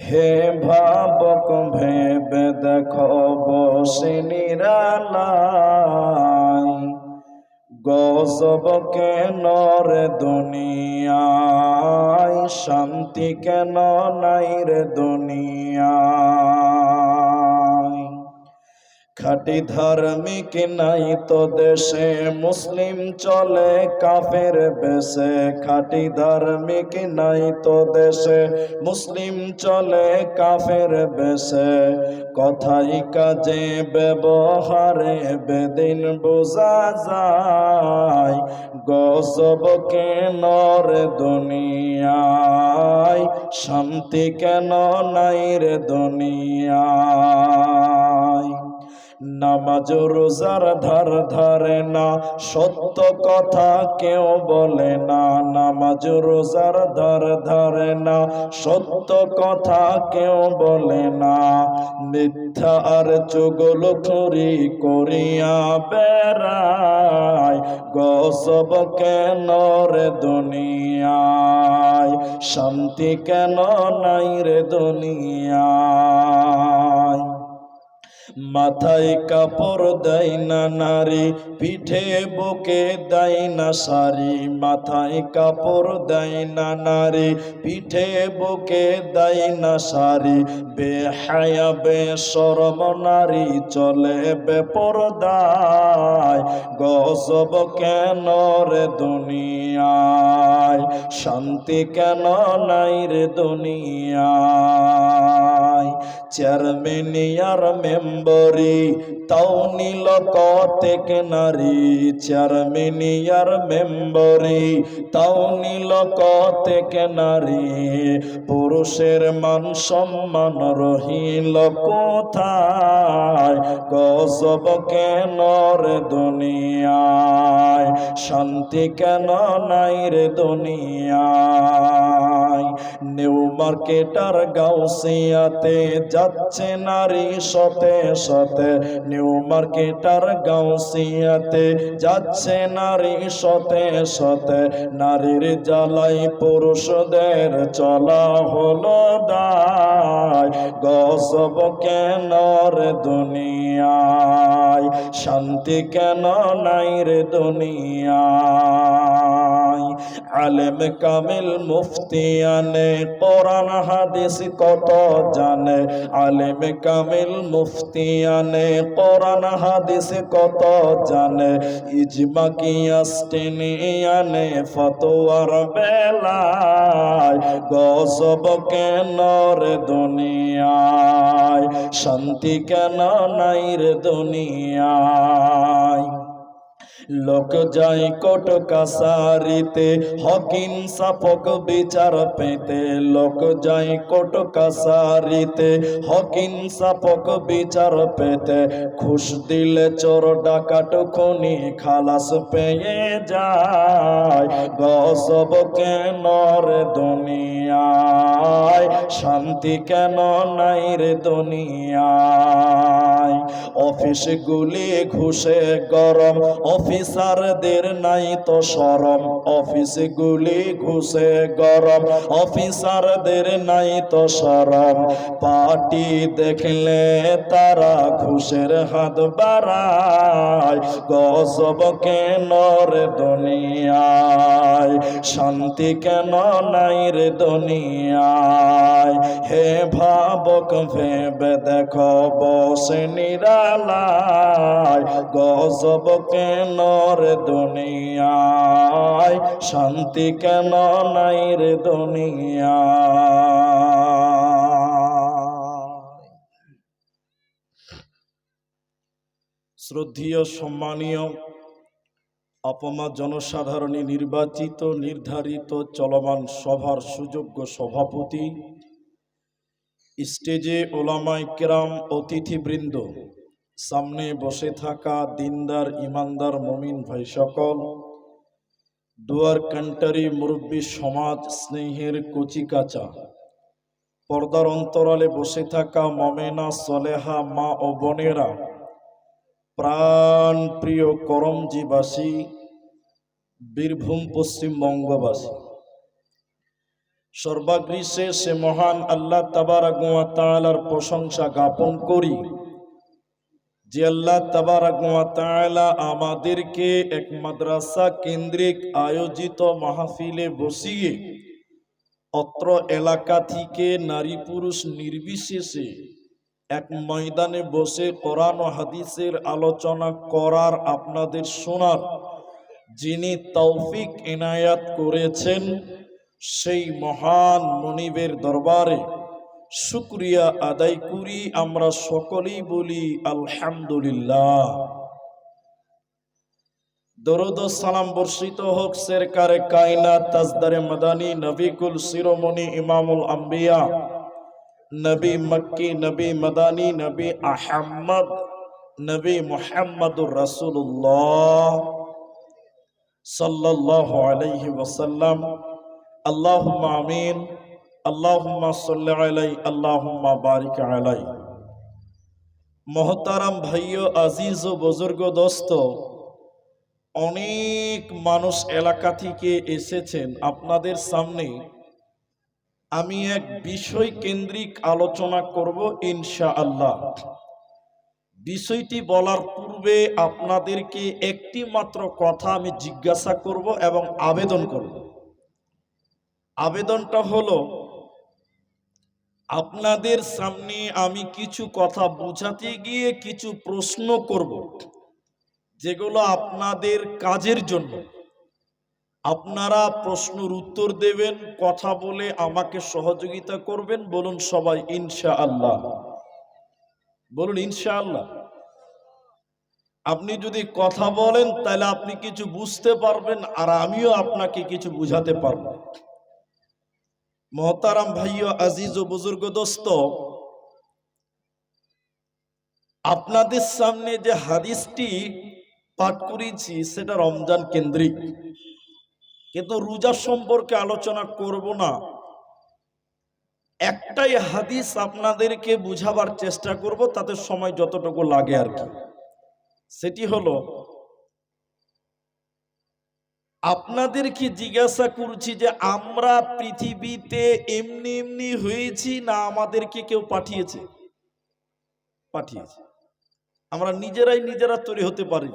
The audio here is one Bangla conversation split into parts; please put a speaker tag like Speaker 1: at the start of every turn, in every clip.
Speaker 1: হে ভাবক ভেবে দেখো বসে নিরালায়, গজব কেন রে দুনিয়ায়, শান্তি কেন নাই রে দুনিয়ায়। খাঁটি ধার্মিক নাই তো দেশে, মুসলিম চলে কাফের বেশে। খাঁটি ধার্মিক নাই তো দেশে, মুসলিম চলে কাফের বেশে। কথাই কাজে ব্যবহারে বেদিন বোঝা যায়, গজব কেন রে দুনিয়ায়, শান্তি কেন নাই রে দুনিয়ায়। নামাজ রোজার ধার ধারে না, সত্য কথা কেউ বলে না। নামাজ রোজার ধার ধারে না, সত্য কথা কেউ বলে না। মিথ্যা আর চুগলখড়ি করিয়া বেড়ায়, গজব কেন রে দুনিয়ায়, শান্তি কেন নাই রে দুনিয়ায়। মাথায় কাপড় দেয় না নারী, পিঠে বুকে দেয় না শাড়ি। মাথায় কাপড় দেয় না নারী, পিঠে বুকে দেয় না শাড়ি। বেহায়া বেশরম নারী চলে বেপরদায়, গজব কেন রে দুনিয়ায়, শান্তি কেন নাই রে দুনিয়ায়। চেয়ারম্যান মেম্বরি তাও নিল কতেক নারী, চেয়ারম্যান মেম্বরি তাও নিল কতেক নারী। পুরুষের মান সম্মান রহিল কোথায়, গজব কেন রে দুনিয়ায়, শান্তি কেন নাই রে দুনিয়ায়। নিউ মার্কেটার গাউসিয়াতে যাচ্ছে নারী শতে শতে। নিউ মার্কেটার গাউসিয়াতে যাচ্ছে নারী শতে শতে। নারীর জ্বালাই পুরুষদের চলা হলো দায়, গজব কেন রে দুনিয়ায়, শান্তি কেন নাই রে দুনিয়ায়। আলেম কামিল মুফতিয়ানে কোরআন হাদিস কত জানে। আলেম কামিল মুফতিয়ানে কোরআন হাদিস কত জানে। ইজমা কিয়াস টেনে ফতোয়ার বেলায়, গজব কেন রে দুনিয়ায়, শান্তি কেন নাই রে দুনিয়ায়। লোক যায় কোর্ট কাছারিতে হক ইনসাফক বিচার পেতে। লোক যায় কোর্ট কাছারিতে হক ইনসাফক বিচার পেতে। ঘুষ দিলে চোর ডাকাত খুনি খালাস পেয়ে যায়, গজব কেন রে দুনিয়ায়, শান্তি কেন নাই রে দুনিয়ায়। অফিসগুলি ঘুষে গরম, অফিসারদের নাই তো শরম। অফিসগুলি ঘুষে গরম, অফিসারদের নাই তো শরম। পার্টি দেখলে তারা ঘুষের হাত বাড়ায়, গজব কেন রে দুনিয়ায়, শান্তি কেন নাই রে দুনিয়ায়। হে ভাবক ভেবে দেখো বসে নিরালায়, গজব কেন রে দুনিয়ায়, শান্তি কেন নাই রে দুনিয়ায়। শ্রদ্ধেয় সম্মানীয় আপমা জনসাধারণী, নির্বাচিত নির্ধারিত চলমান সভার সুযোগ্য সভাপতি, স্টেজে ওলামায়ে কেরাম, অতিথিবৃন্দ, সামনে বসে থাকা দিনদার ইমানদার মুমিন ভাই সকল, দুয়ার কান্টারি মুরব্বী সমাজ, স্নেহের কচিকাচা, পর্দার অন্তরালে বসে থাকা মমেনা সলেহা মা ও বোনেরা, প্রাণ প্রিয় করমজিবাসী, বীরভূম পশ্চিমবঙ্গবাসী, সর্বাগ্রীষে সে মহান আল্লাহ তাবারাক ওয়া তাআলার প্রশংসা জ্ঞাপন করি যে আল্লাহ তাবারাক ওয়া তাআলা আমাদেরকে এক মাদ্রাসা কেন্দ্রিক আয়োজিত মাহফিলে বসিয়ে অত্র এলাকা থেকে নারী পুরুষ নির্বিশেষে এক ময়দানে বসে কোরআন ও হাদিসের আলোচনা করার, আপনাদের শোনার যিনি তৌফিক এনায়াত করেছেন, সেই মহান মনিবের দরবারে শুকরিয়া আদায় করি। আমরা সকলেই বলি আলহামদুলিল্লাহ। দরুদ ও সালাম বর্ষিত হোক সরকারে কায়নাত তাজদারে মাদানী নবী কুল শিরোমণি ইমামুল আম্বিয়া নবী মক্কি নবী মাদানী নবী আহমদ নবী মুহাম্মদুর রাসূলুল্লাহ সাল্লাল্লাহু আলাইহি ওয়াসাল্লাম। আল্লাহুম্মা আমিন। আল্লাহুম্মা সাল্লি আলাইহি আল্লাহুম্মা বারিক আলাইহি। মোহতারাম ভাইও, আজিজ ও বুজুর্গ দোস্ত, অনেক মানুষ এলাকা থেকে এসেছেন। আপনাদের সামনে আমি এক বিষয় কেন্দ্রিক আলোচনা করব ইনশাআল্লাহ। বিষয়টি বলার পূর্বে আপনাদেরকে একটি মাত্র কথা আমি জিজ্ঞাসা করব এবং আবেদন করব। আবেদনটা হলো, আপনাদের সামনে আমি কিছু কথা বোঝাতে গিয়ে কিছু প্রশ্ন করব, যেগুলো আপনাদের কাজের জন্য। আপনারা প্রশ্নের উত্তর দেবেন, কথা বলে আমাকে সহযোগিতা করবেন। বলুন সবাই ইনশাআল্লাহ। বলুন ইনশাআল্লাহ। আপনি যদি কথা বলেন তাহলে আপনি কিছু বুঝতে পারবেন, আর আমিও আপনাকে কিছু বুঝাতে পারবো। মোহতারাম ভাইও, আজিজ ও বুজুর্গ দোস্ত, আপনাদের সামনে যে হাদিসটি পাঠ করেছি সেটা রমজান কেন্দ্রিক, কিন্তু রোজা সম্পর্কে আলোচনা করব না। একটাই হাদিস আপনাদেরকে বুঝাবার চেষ্টা করব, তাতে সময় যতটুকু লাগে আর কি। সেটি হলো, আপনাদেরকে জিজ্ঞাসা করছি যে আমরা পৃথিবীতে এমনি এমনি হয়েছি না আমাদেরকে কেউ পাঠিয়েছে? পাঠিয়েছে। আমরা নিজেরা তৈরি হতে পারি।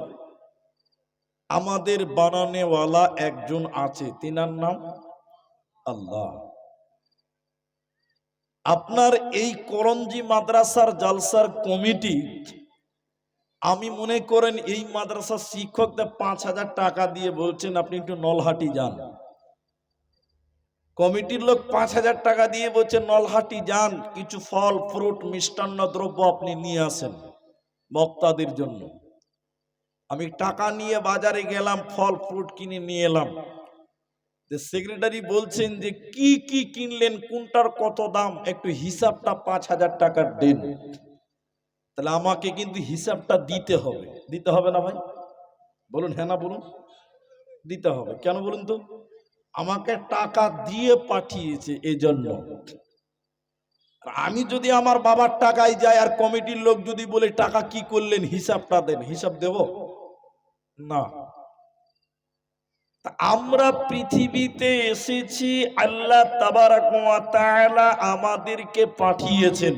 Speaker 1: আমাদের বানানেওয়ালা একজন আছে, তিনার নাম আল্লাহ। আপনার এই করঞ্জি মাদ্রাসার জালসার কমিটি, আমি মনে করেন এই মাদ্রাসার শিক্ষকদের 5,000 টাকা দিয়ে বলছেন আপনি একটু নলহাটি যান। কমিটির লোক 5,000 টাকা দিয়ে বলছে নলহাটি যান, কিছু ফল ফ্রুট মিষ্টান্ন দ্রব্য আপনি নিয়ে আসেন বক্তাদের জন্য। আমি টাকা নিয়ে বাজারে গেলাম, ফল ফ্রুট কিনে নিয়ে এলাম। সেক্রেটারি বলছেন যে কি কি কিনলেন, কোনটার কত দাম, একটু হিসাবটা 5,000 টাকার দেন। তাহলে আমাকে কিন্তু হিসাবটা দিতে হবে। দিতে হবে না ভাই? বলুন হ্যাঁ না বলুন। দিতে হবে। কেন বলুন তো? আমাকে টাকা দিয়ে পাঠিয়েছে এজন্য। আমি যদি আমার বাবার টাকায় যাই আর কমিটির লোক যদি বলে টাকা কি করলেন হিসাবটা দেন, হিসাব দেব না। আমরা পৃথিবীতে এসেছি, আল্লাহ তাবারাক ওয়া তাআলা আমাদেরকে পাঠিয়েছেন।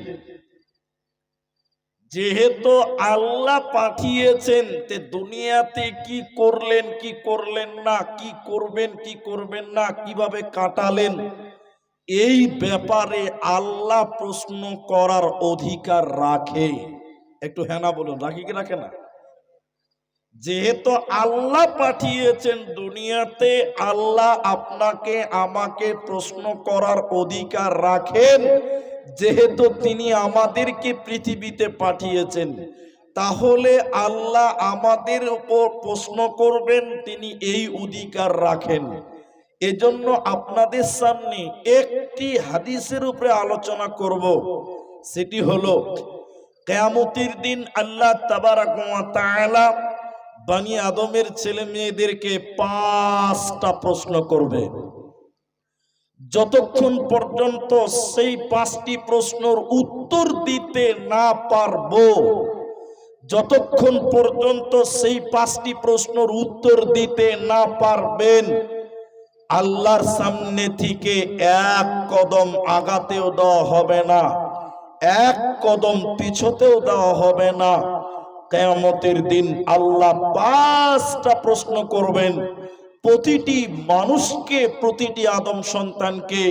Speaker 1: যেহেতু আল্লাহ পাঠিয়েছেন, তে দুনিয়াতে কি করলেন কি করলেন না, কি করবেন কি করবেন না, কিভাবে কাটালেন, এই ব্যাপারে আল্লাহ প্রশ্ন করার অধিকার রাখে। একটু হ্যাঁ না বলুন, রাখি কি রাখে না? যেহেতু আল্লাহ পাঠিয়েছেন দুনিয়াতে, আল্লাহ আপনাকে আমাকে প্রশ্ন করার অধিকার রাখেন। যেহেতু তিনি আমাদেরকে পৃথিবীতে পাঠিয়েছেন, তাহলে আল্লাহ আমাদের উপর প্রশ্ন করবেন, তিনি এই অধিকার রাখেন। এজন্য আপনাদের সামনে একটি হাদিসের উপরে আলোচনা করব। সেটি হলো, কিয়ামতের দিন আল্লাহ তাবারাক ওয়া তাআলা বনি আদমের ছেলে মেয়েদেরকে 5টা প্রশ্ন করবে। যতক্ষণ পর্যন্ত সেই 5টি প্রশ্নের উত্তর দিতে না পারবো, যতক্ষণ পর্যন্ত সেই 5টি প্রশ্নের উত্তর দিতে না পারবেন, আল্লাহর সামনে থেকে এক কদম আগাতেও দেওয়া হবে না, এক কদম পিছতেও দেওয়া হবে না। কিয়ামতের দিন আল্লাহ 5টা প্রশ্ন করবেন প্রতিটি মানুষকে, প্রতিটি আদম সন্তানকে।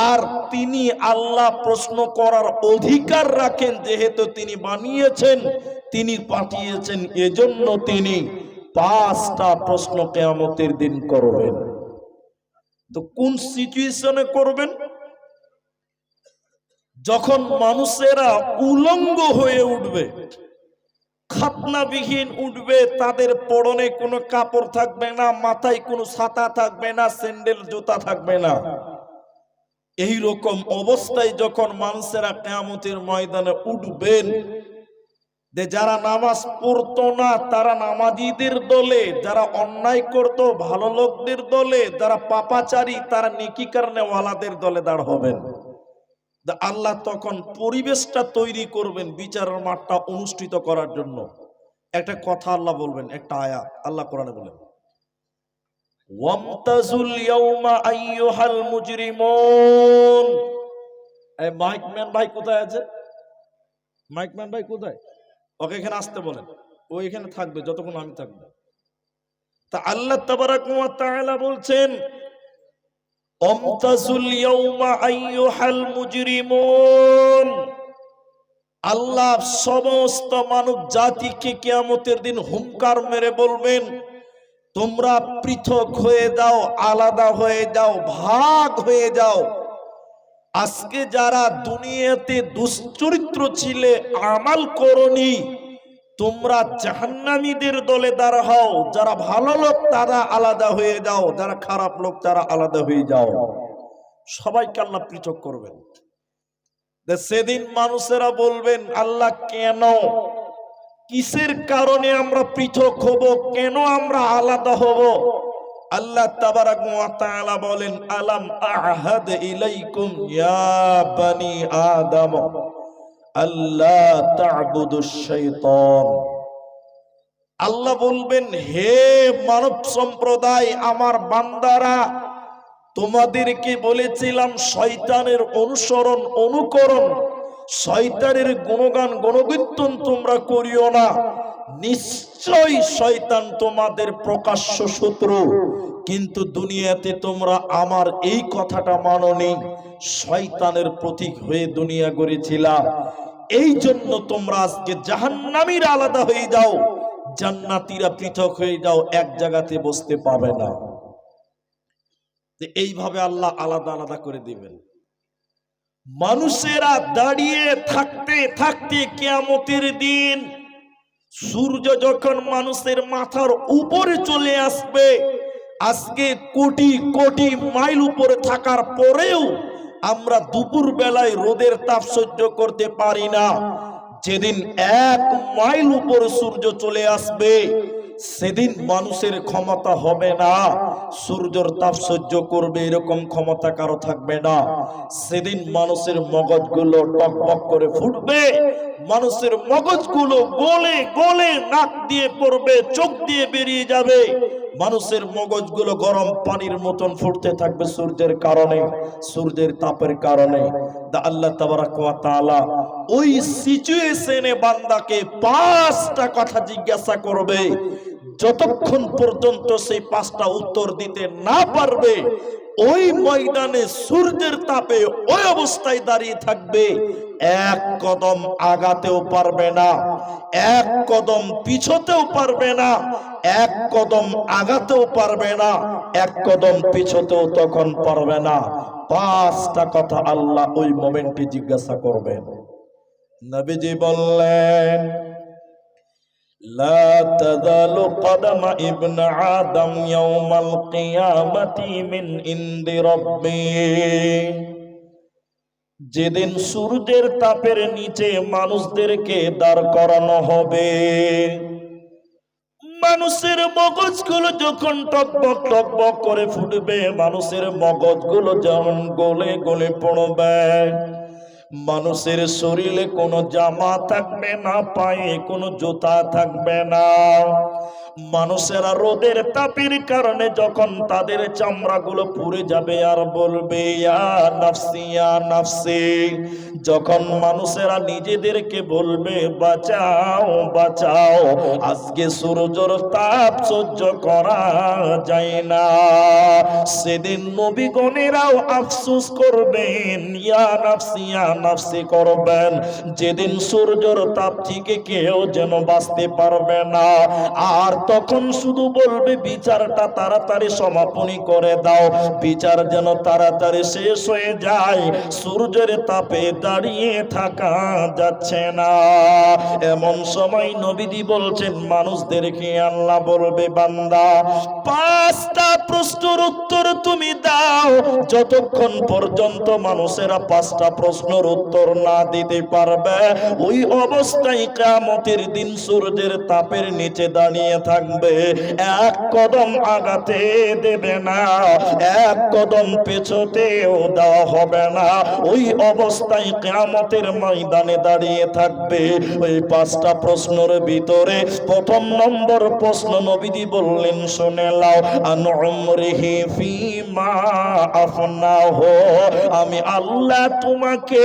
Speaker 1: আর তিনি আল্লাহ প্রশ্ন করার অধিকার রাখেন, যেহেতু তিনি বানিয়েছেন, তিনি পাঠিয়েছেন, এজন্য তিনি 5টা প্রশ্ন কিয়ামতের দিন করবেন। তো কোন সিচুয়েশনে করবেন? যখন মানুষেরা উলঙ্গ হয়ে উঠবে, খাতনাবিহীন উঠবে, তাদের পরনে কোনো কাপড় থাকবে না, মাথায় কোনো ছাতা থাকবে না, স্যান্ডেল জুতা থাকবে না। এই রকম অবস্থায় যখন মানুষেরা কিয়ামতের ময়দানে উঠবেন, যারা নামাজ পড়তো না তারা নামাজীদের দলে, যারা অন্যায় করত ভালো লোকদের দলে, যারা পাপাচারী তারা নেকিকারনেওয়ালাদের দলে দাঁড় হবেন। আল্লাহ তখন পরিবেশটা তৈরি করবেন বিচারের মাঠটা অনুষ্ঠিত করার জন্য। একটা কথা আল্লাহ বলবেন, একটা আয়াত আল্লাহ কোরআনে বলেন, ওয়ামতাজুল ইয়াউমা আইয়ুহাল মুজরিমুন। এই মাইকম্যান ভাই কোথায় আছে? মাইকম্যান ভাই কোথায়? ওকে এখানে আসতে বলেন, ও এখানে থাকবে যতক্ষণ আমি থাকবো। তা আল্লাহ তাবারাক ওয়া তাআলা বলছেন, ওয়ামতাজুল ইয়াউমা আইয়ুহাল মুজরিমুন। আল্লাহ সমস্ত মানব জাতিকে কিয়ামতের দিন হুঙ্কার মেরে বলবেন, তোমরা পৃথক হয়ে যাও, আলাদা হয়ে যাও, ভাগ হয়ে যাও। আজকে যারা দুনিয়াতে দুশ্চরিত্র ছিলে, আমাল করনি, তোমরা জাহান্নামীদের দলে দাঁড় হও। যারা ভালো লোক তারা আলাদা হয়ে যাও, যারা খারাপ লোক তারা আলাদা হয়ে যাও। সবাইকে আল্লাহ পৃথক করবেন। সেদিন মানুষেরা বলবেন, আল্লাহ কেন, কিসের কারণে আমরা পৃথক হব, কেন আমরা আলাদা হব? আল্লাহ তাবারাক ওয়া তাআলা বলেন, আলাম আহাদ ইলাইকুম ইয়া বানি আদম আল্লাহ তা'বুদুশ শাইতান। আল্লাহ বলবেন, হে মানব সম্প্রদায়, আমার বান্দারা, তোমাদেরকে বলেছিলাম শয়তানের অনুসরণ অনুকরণ, শয়তানের গুণগান গণকীর্তন তোমরা করিও না। নিশ্চয়ই শয়তান তোমাদের প্রকাশ্য শত্রু, কিন্তু দুনিয়াতে তোমরা আমার এই কথাটা মানোনি, শয়তানের প্রতীক হয়ে দুনিয়া গড়েছিলা। এই জন্য তোমরা আজকে জাহান্নামীরা আলাদা হয়ে যাও, জান্নাতীরা পৃথক হয়ে যাও, এক জায়গাতে বসতে পাবে না। এইভাবে আল্লাহ আলাদা আলাদা করে দিবেন। মানুষেরা দাঁড়িয়ে থাকতে থাকতে কিয়ামতের দিন সূর্য যখন মানুষের মাথার উপরে চলে আসবে, আজকে কোটি কোটি মাইল উপরে থাকার পরেও আমরা দুপুর বেলায় রোদের তাপ সহ্য করতে পারি না। যেদিন 1 মাইল উপরে সূর্য চলে আসবে, সেদিন মানুষের ক্ষমতা হবে না সূর্যের তাপ সহ্য করবে, এরকম ক্ষমতা কারো থাকবে না। সেদিন মানুষের মগজগুলো টকবক করে ফুটবে, মানুষের মগজগুলো গলে গলে নাক দিয়ে পড়বে, চোখ দিয়ে বেরিয়ে যাবে। মানুষের মগজগুলো গরম পানির মতন ফুটতে থাকবে সূর্যের কারণে, সূর্যের তাপের কারণে। আল্লাহ তাবারাক ওয়া তাআলা ওই সিচুয়েশনে বান্দাকে 5টা কথা জিজ্ঞাসা করবে। যতক্ষণ পর্যন্ত সেই 5টা উত্তর দিতে না পারবে, ওই ময়দানে সূর্যের তাপে ওই অবস্থায় দাঁড়িয়ে থাকবে, 1 কদম আগাতেও পারবে না, 1 কদম পিছতেও পারবে না, 1 কদম আগাতেও পারবে না, 1 কদম পিছতেও তখন পারবে না। 5টা কথা আল্লাহ ওই মোমেন্টে জিজ্ঞাসা করবেন। নবীজি বললেন, লা তাযালু কদমা ইবনে আদম ইয়াউমাল কিয়ামাতি মিন ইনদি রাব্বি। যেদিন সূর্যের তাপের নিচে মানুষদেরকে দাঁড় করানো হবে, মানুষের মগজগুলো যখন টকবক টকবক করে ফুটবে, মানুষের মগজগুলো যেমন গলে গলে পড়বে, মানুষের শরীরে কোনো জামা থাকবে না, পায়ে কোনো জুতা থাকবে না, মানুষেরা রোদের তাপের কারণে যখন তাদের চামড়াগুলো পুড়ে যাবে আর বলবে ইয়া নাফসি ইয়া নাফসি, যখন মানুষেরা নিজেদেরকে বলবে বাঁচাও বাঁচাও, আজকে সূর্যের তাপ সহ্য করা যায় না, সেদিন নবীগণেরাও আফসোস করবেন, ইয়া নাফসি ইয়া নাফসি করবেন, যেদিন সূর্যের তাপ থেকে কেউ যেন বাঁচতে পারবে না। আর তখন শুধু বলবে বিচারটা তাড়াতাড়ি সমাপনী করে দাও, বিচার যেন তাড়াতাড়ি শেষ হয়ে যায়, সূর্যের তাপে দাঁড়িয়ে থাকা যাচ্ছে না। এমন সময় নবীজি বলছেন মানুষদেরকে আল্লাহ বলবে বান্দা 5টা প্রশ্নের উত্তর তুমি দাও, যতক্ষণ পর্যন্ত মানুষেরা 5টা প্রশ্নের উত্তর না দিতে পারবে ওই অবস্থায় কিয়ামতের দিন সূর্যের তাপের নিচে দাঁড়িয়ে থাকবে, এক কদম আগাতে দেবে না, এক কদম পেছোতেও দেওয়া হবে না, ওই অবস্থায় কিয়ামতের ময়দানে দাঁড়িয়ে থাকবে। ওই 5টা প্রশ্নের ভিতরে প্রথম নম্বর প্রশ্ন নবীজি বললেন শুনে লাও, আন উমরিহি ফিমা আফনাহু, আমি আল্লাহ তোমাকে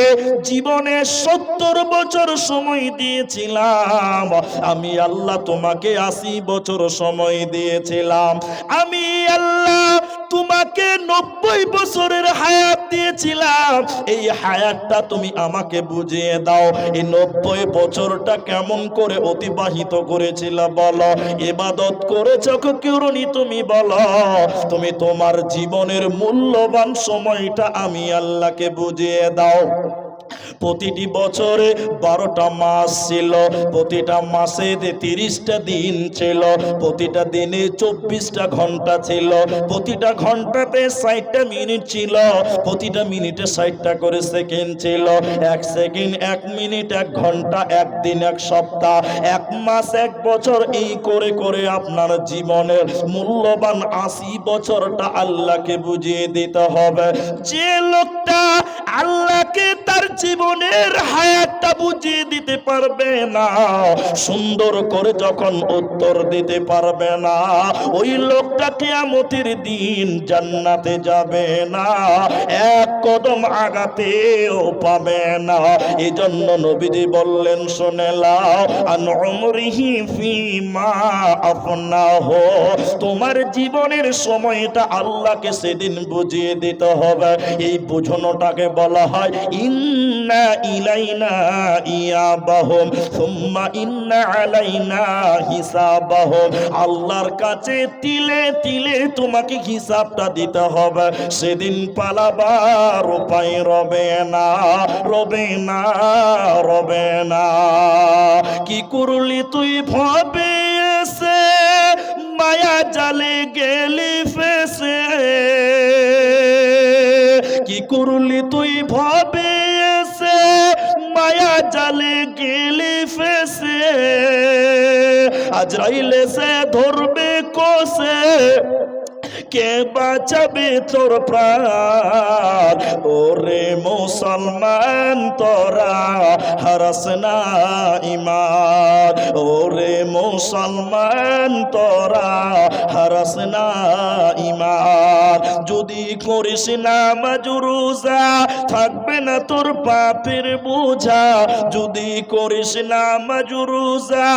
Speaker 1: জীবনে 70 বছর সময় দিয়েছিলাম, আমি আল্লাহ তোমাকে 80 বছর সময় দিয়েছিলাম, আমি আল্লাহ তোমাকে 90 বছরের হায়াত দিয়েছিলাম, এই হায়াতটা তুমি আমাকে বুঝিয়ে দাও, এই 90 বছরটা কেমন করে অতিবাহিত করেছিল বলো, ইবাদত করেছো কিরনি তুমি বলো, তুমি তোমার জীবনের মূল্যবান সময়টা আমি আল্লাহকে বুঝিয়ে দাও। প্রতিটি বছরে 12টা মাস ছিল, প্রতিটা মাসে 30টা দিন ছিল, প্রতিটা দিনে 24টা ঘন্টা ছিল, প্রতিটা ঘন্টাতে 60টা মিনিট ছিল, প্রতিটা মিনিটে 60টা করে সেকেন্ড ছিল, এক সেকেন্ড 1 মিনিট 1 ঘন্টা, 1 দিন 1 সপ্তাহ, 1 মাস 1 বছর, এই করে করে আপনার জীবনের মূল্যবান 80 বছরটা আল্লাহকে বুঝিয়ে দিতে হবে। যে লোকটা আল্লাহকে তার জীবনের হায়াতটা বুঝিয়ে দিতে পারবে না, সুন্দর করে যখন উত্তর দিতে পারবে না, ওই লোকটা কিয়ামতের দিন জান্নাতে যাবে না, এক কদম আগাতেও পাবে না। এজন্য নবীজি বললেন শুনে লাও, আন উমরিহি ফিমা আফনাহু, তোমার জীবনের সময়টা আল্লাহকে সেদিন বুঝিয়ে দিতে হবে। এই বুঝানোটাকে বলা হয় ইন্না ইলাইনা ইয়াবাহুম সুম্মা ইন্না আলাইনা হিসাবাহুম, আল্লাহর কাছে তিলে তিলে তোমাকে হিসাবটা দিতে হবে, সেদিন পালাবার উপায় রবে না, রবে না, রবে না। কি করলি তুই ভবে এসে, মায়া জালে গেলি ফেসে, কি করলি তুই ভবে এসে, মায়া জালে গেলি ফেসে, আজরাইল এসে ধরবে কোসে, কে বাঁচাবে তোর প্রাণ, ওরে মুসলমান তোরা হারাস না ঈমান, ওরে মুসলমান তোরা হারাস না ঈমান, যদি করিস নামাজ রোজা থাকবে না তোর পাপের বোঝা, যদি করিস নামাজ রোজা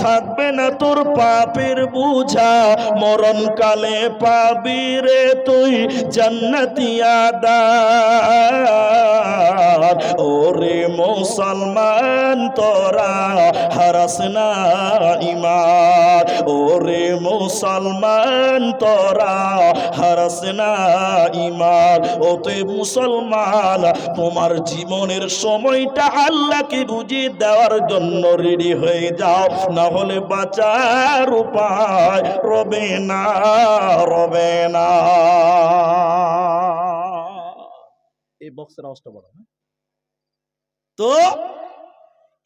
Speaker 1: থাকবে না তোর পাপের বোঝা, মরণকালে পাবি রে তুই জান্নাতি আদার, ওরে মুসলমান তোরা হারাস না ঈমান, ওরে মুসলমান তোরা হারাস না ঈমান। ওতে মুসলমান তোমার জীবনের সময়টা আল্লাহকে বুঝিয়ে দেওয়ার জন্য রেডি হয়ে যাও, না হলে বাঁচার উপায় রবে না, রবে না। এই বক্সের আওয়াজটা বড়। তো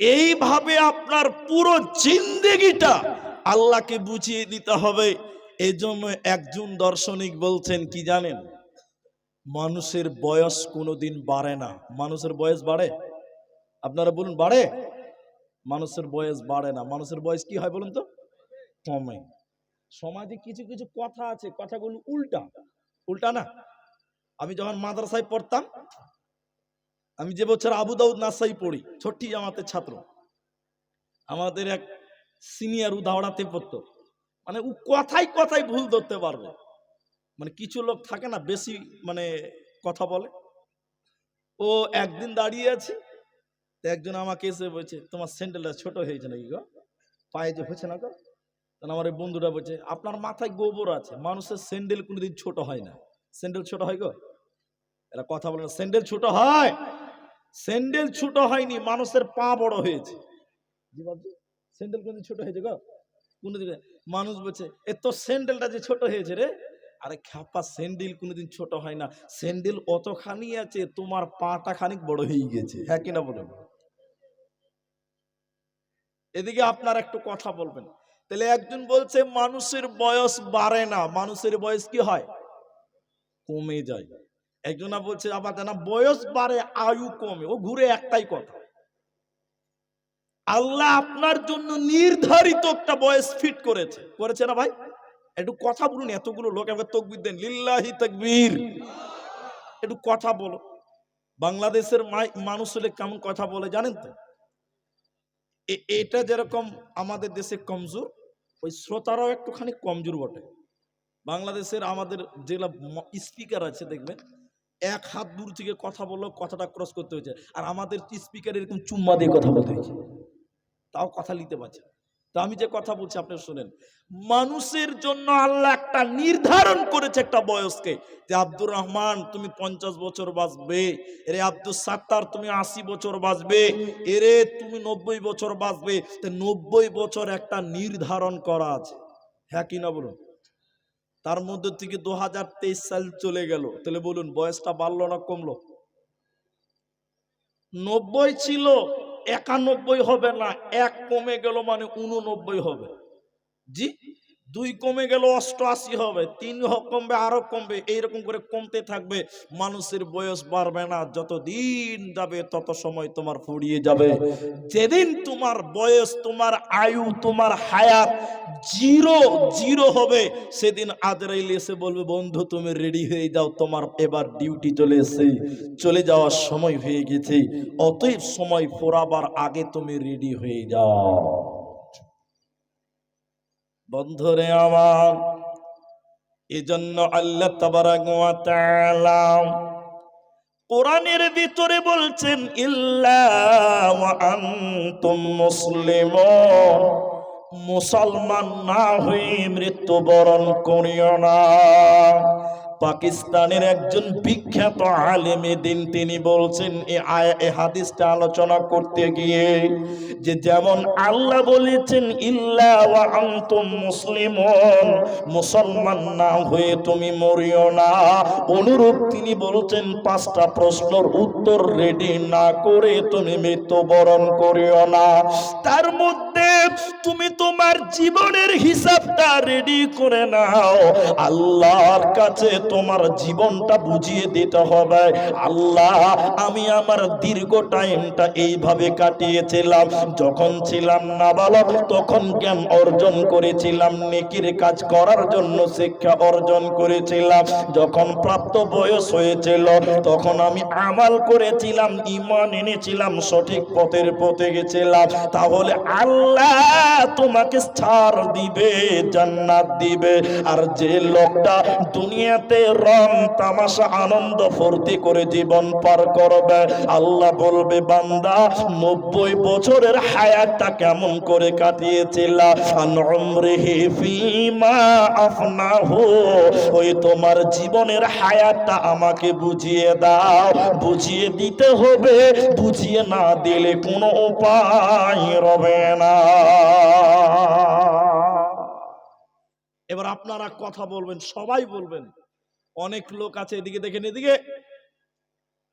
Speaker 1: এইভাবে আপনার পুরো জিন্দেগিটা আল্লাহকে বুঝিয়ে দিতে হবে। এই জন্য একজন দার্শনিক বলছেন কি জানেন, মানুষের বয়স কোনোদিন বাড়ে না। মানুষের বয়স বাড়ে? আপনারা বলুন বাড়ে? মানুষের বয়স বাড়ে না। মানুষের বয়স কি হয় বলুন তো? কমে। সমাজে কিছু কিছু কথা আছে, কথাগুলো উল্টা উল্টা না। আমি যখন মাদ্রাসায় পড়তাম, আমি যে বছর আবু দাউদ নাসাই পড়ি, ছোট্টি জামাতের ছাত্র, আমাদের এক সিনিয়র উদাহরণাতে পড়তো, মানে ও কথাই কথাই ভুল ধরতে পারবে। মানে কিছু লোক থাকে না বেশি মানে কথা বলে। ও একদিন দাঁড়িয়ে আছে, একজন আমাকে এসে বলছে, তোমার স্যান্ডেলটা ছোট হয়েছে নাকি গো, পায়ে যে হচ্ছে না গো। তখন আমার এই বন্ধুটা বলছে, আপনার মাথায় গোবর আছে, মানুষের স্যান্ডেল কোনোদিন ছোট হয় না। স্যান্ডেল ছোট হয় গো? এরা কথা বলে না, স্যান্ডেল ছোট হয়? স্যান্ডেল ছোট হয়নি, মানুষের পা বড় হয়েছে। জি বাবজি, স্যান্ডেল কোনদিন ছোট হয়েছে গো? কোনদিন? মানুষ বলছে এ তো স্যান্ডেলটা যে ছোট হয়েছে রে। আরে খ্যাপা, স্যান্ডেল কোনোদিন ছোট হয় না। স্যান্ডেল অতখানি আছে, তোমার পাটা খানিক বড় হয়ে গেছে। হ্যাঁ কিনা বলেন? এদিকে আপনার একটু কথা বলবেন। তাহলে একজন বলছে মানুষের বয়স বাড়ে না, মানুষের বয়স কি হয়? কমে যায়। একজনা বলছে আবার জানা বয়স বাড়ে আয়ু কমে। ও ঘুরে একটাই কথা। আল্লাহ আপনার জন্য নির্ধারিত একটা বয়স ফিট করেছে, করেছে না ভাই? একটু কথা বলুন, এতগুলো লোক এবার তাকবীর দেন, লিল্লাহি তাকবীর। একটু কথা বলো। বাংলাদেশের মানুষ হলে কেমন কথা বলে জানেন তো? এটা যেরকম আমাদের দেশে কমজোর, ওই শ্রোতারাও একটুখানি কমজোর বটে। বাংলাদেশের আমাদের যেগুলা স্পিকার আছে দেখবেন, এক হাত দূর থেকে কথা বললেও কথাটা ক্রস করতে হয়েছে। আর আমাদের স্পিকার এরকম চুম্মা দিয়ে কথা বলতে হয়েছে, তাও কথা নিতে পারছে। তো আমি যে কথা বলছি আপনি শুনেন। মানুষের জন্য আল্লাহ একটা নির্ধারণ করেছে একটা বয়সকে, যে আব্দুর রহমান তুমি 50 বছর বাঁচবে, এরে আব্দুল সাত্তার তুমি 80 বছর বাঁচবে, এরে তুমি 90 বছর বাঁচবে। 90 বছর একটা নির্ধারণ করা আছে। হ্যাঁ কি না বলুন? তার মধ্যে থেকে 2023 সাল চলে গেল, তাহলে বলুন বয়সটা বাড়লো না কমলো? 90 ছিল, 91 হবে না, 1 কমে গেল মানে 89 হবে। জি, 2 কমে গেল 88 হবে, 3 কমবে আরো কমবে, এইরকম করে কমতে থাকবে। মানুষের বয়স বাড়বে না, যত দিন যাবে তত সময় তোমার ফুরিয়ে যাবে। যেদিন তোমার বয়স, তোমার আয়ু, তোমার হায়াত জিরো জিরো হবে, সেদিন আজরাইল এসে বলবে বন্ধু তুমি রেডি হয়ে যাও, তোমার এবার ডিউটি চলে এসেছে, চলে যাওয়ার সময় হয়ে গেছে। অতএব সময় ফুরাবার আগে তুমি রেডি হয়ে যাও। বন্ধুরে আমার, এজন্য আল্লাহ তাবারাক ওয়া তাআলা কোরআনের ভিতরে বলছেন ইল্লা ওয়া আনতুম মুসলিমুন, মুসলমান না হয়ে মৃত্যুবরণ করিও না। পাকিস্তানের একজন বিখ্যাত আলেমে দিন তিনি বলছেন এই হাদিসটা আলোচনা করতে গিয়ে, যে যেমন আল্লাহ বলেছেন ইল্লা ওয়া আনতুম মুসলিমুন, মুসলমান না হয়ে তুমি মরিও না, অনুরূপ তিনি বলছেন 5টা প্রশ্নের উত্তর রেডি না করে তুমি মৃত্যুবরণ করিও না। তার মধ্যে তুমি তোমার জীবনের হিসাবটা রেডি করে নাও। আল্লাহর কাছে তোমার জীবনটা বুঝিয়ে দিতে হবে, আল্লাহ আমি আমার দীর্ঘ টাইমটা এইভাবে কাটিয়েছিলাম। যখন ছিলাম নাবালক তখন জ্ঞান অর্জন করেছিলাম, নেকির কাজ করার জন্য শিক্ষা অর্জন করেছিলাম। যখন প্রাপ্ত বয়স হয়েছিল তখন আমি আমাল করেছিলাম, ঈমান এনেছিলাম, সঠিক পথের পথে গেছিলাম। তাহলে আল্লাহ তোমাকে ছাড় দিবে, জান্নাত দিবে। আর যে লোকটা দুনিয়াতে রং তামাশা আনন্দ ফুর্তি করে জীবন পার করবে, আল্লাহ বলবে বান্দা 90 বছরের হায়াতটা কেমন করে কাটিয়েছিল, আন উমরিহি ফিমা আফনাহু, ওই তোমার জীবনের হায়াতটা আমাকে বুঝিয়ে দাও। বুঝিয়ে দিতে হবে, বুঝিয়ে না দিলে কোনো উপায় রবে না। এবার আপনারা কথা বলবেন, সবাই বলবেন। অনেক লোক আছে, এদিকে দেখেন, এদিকে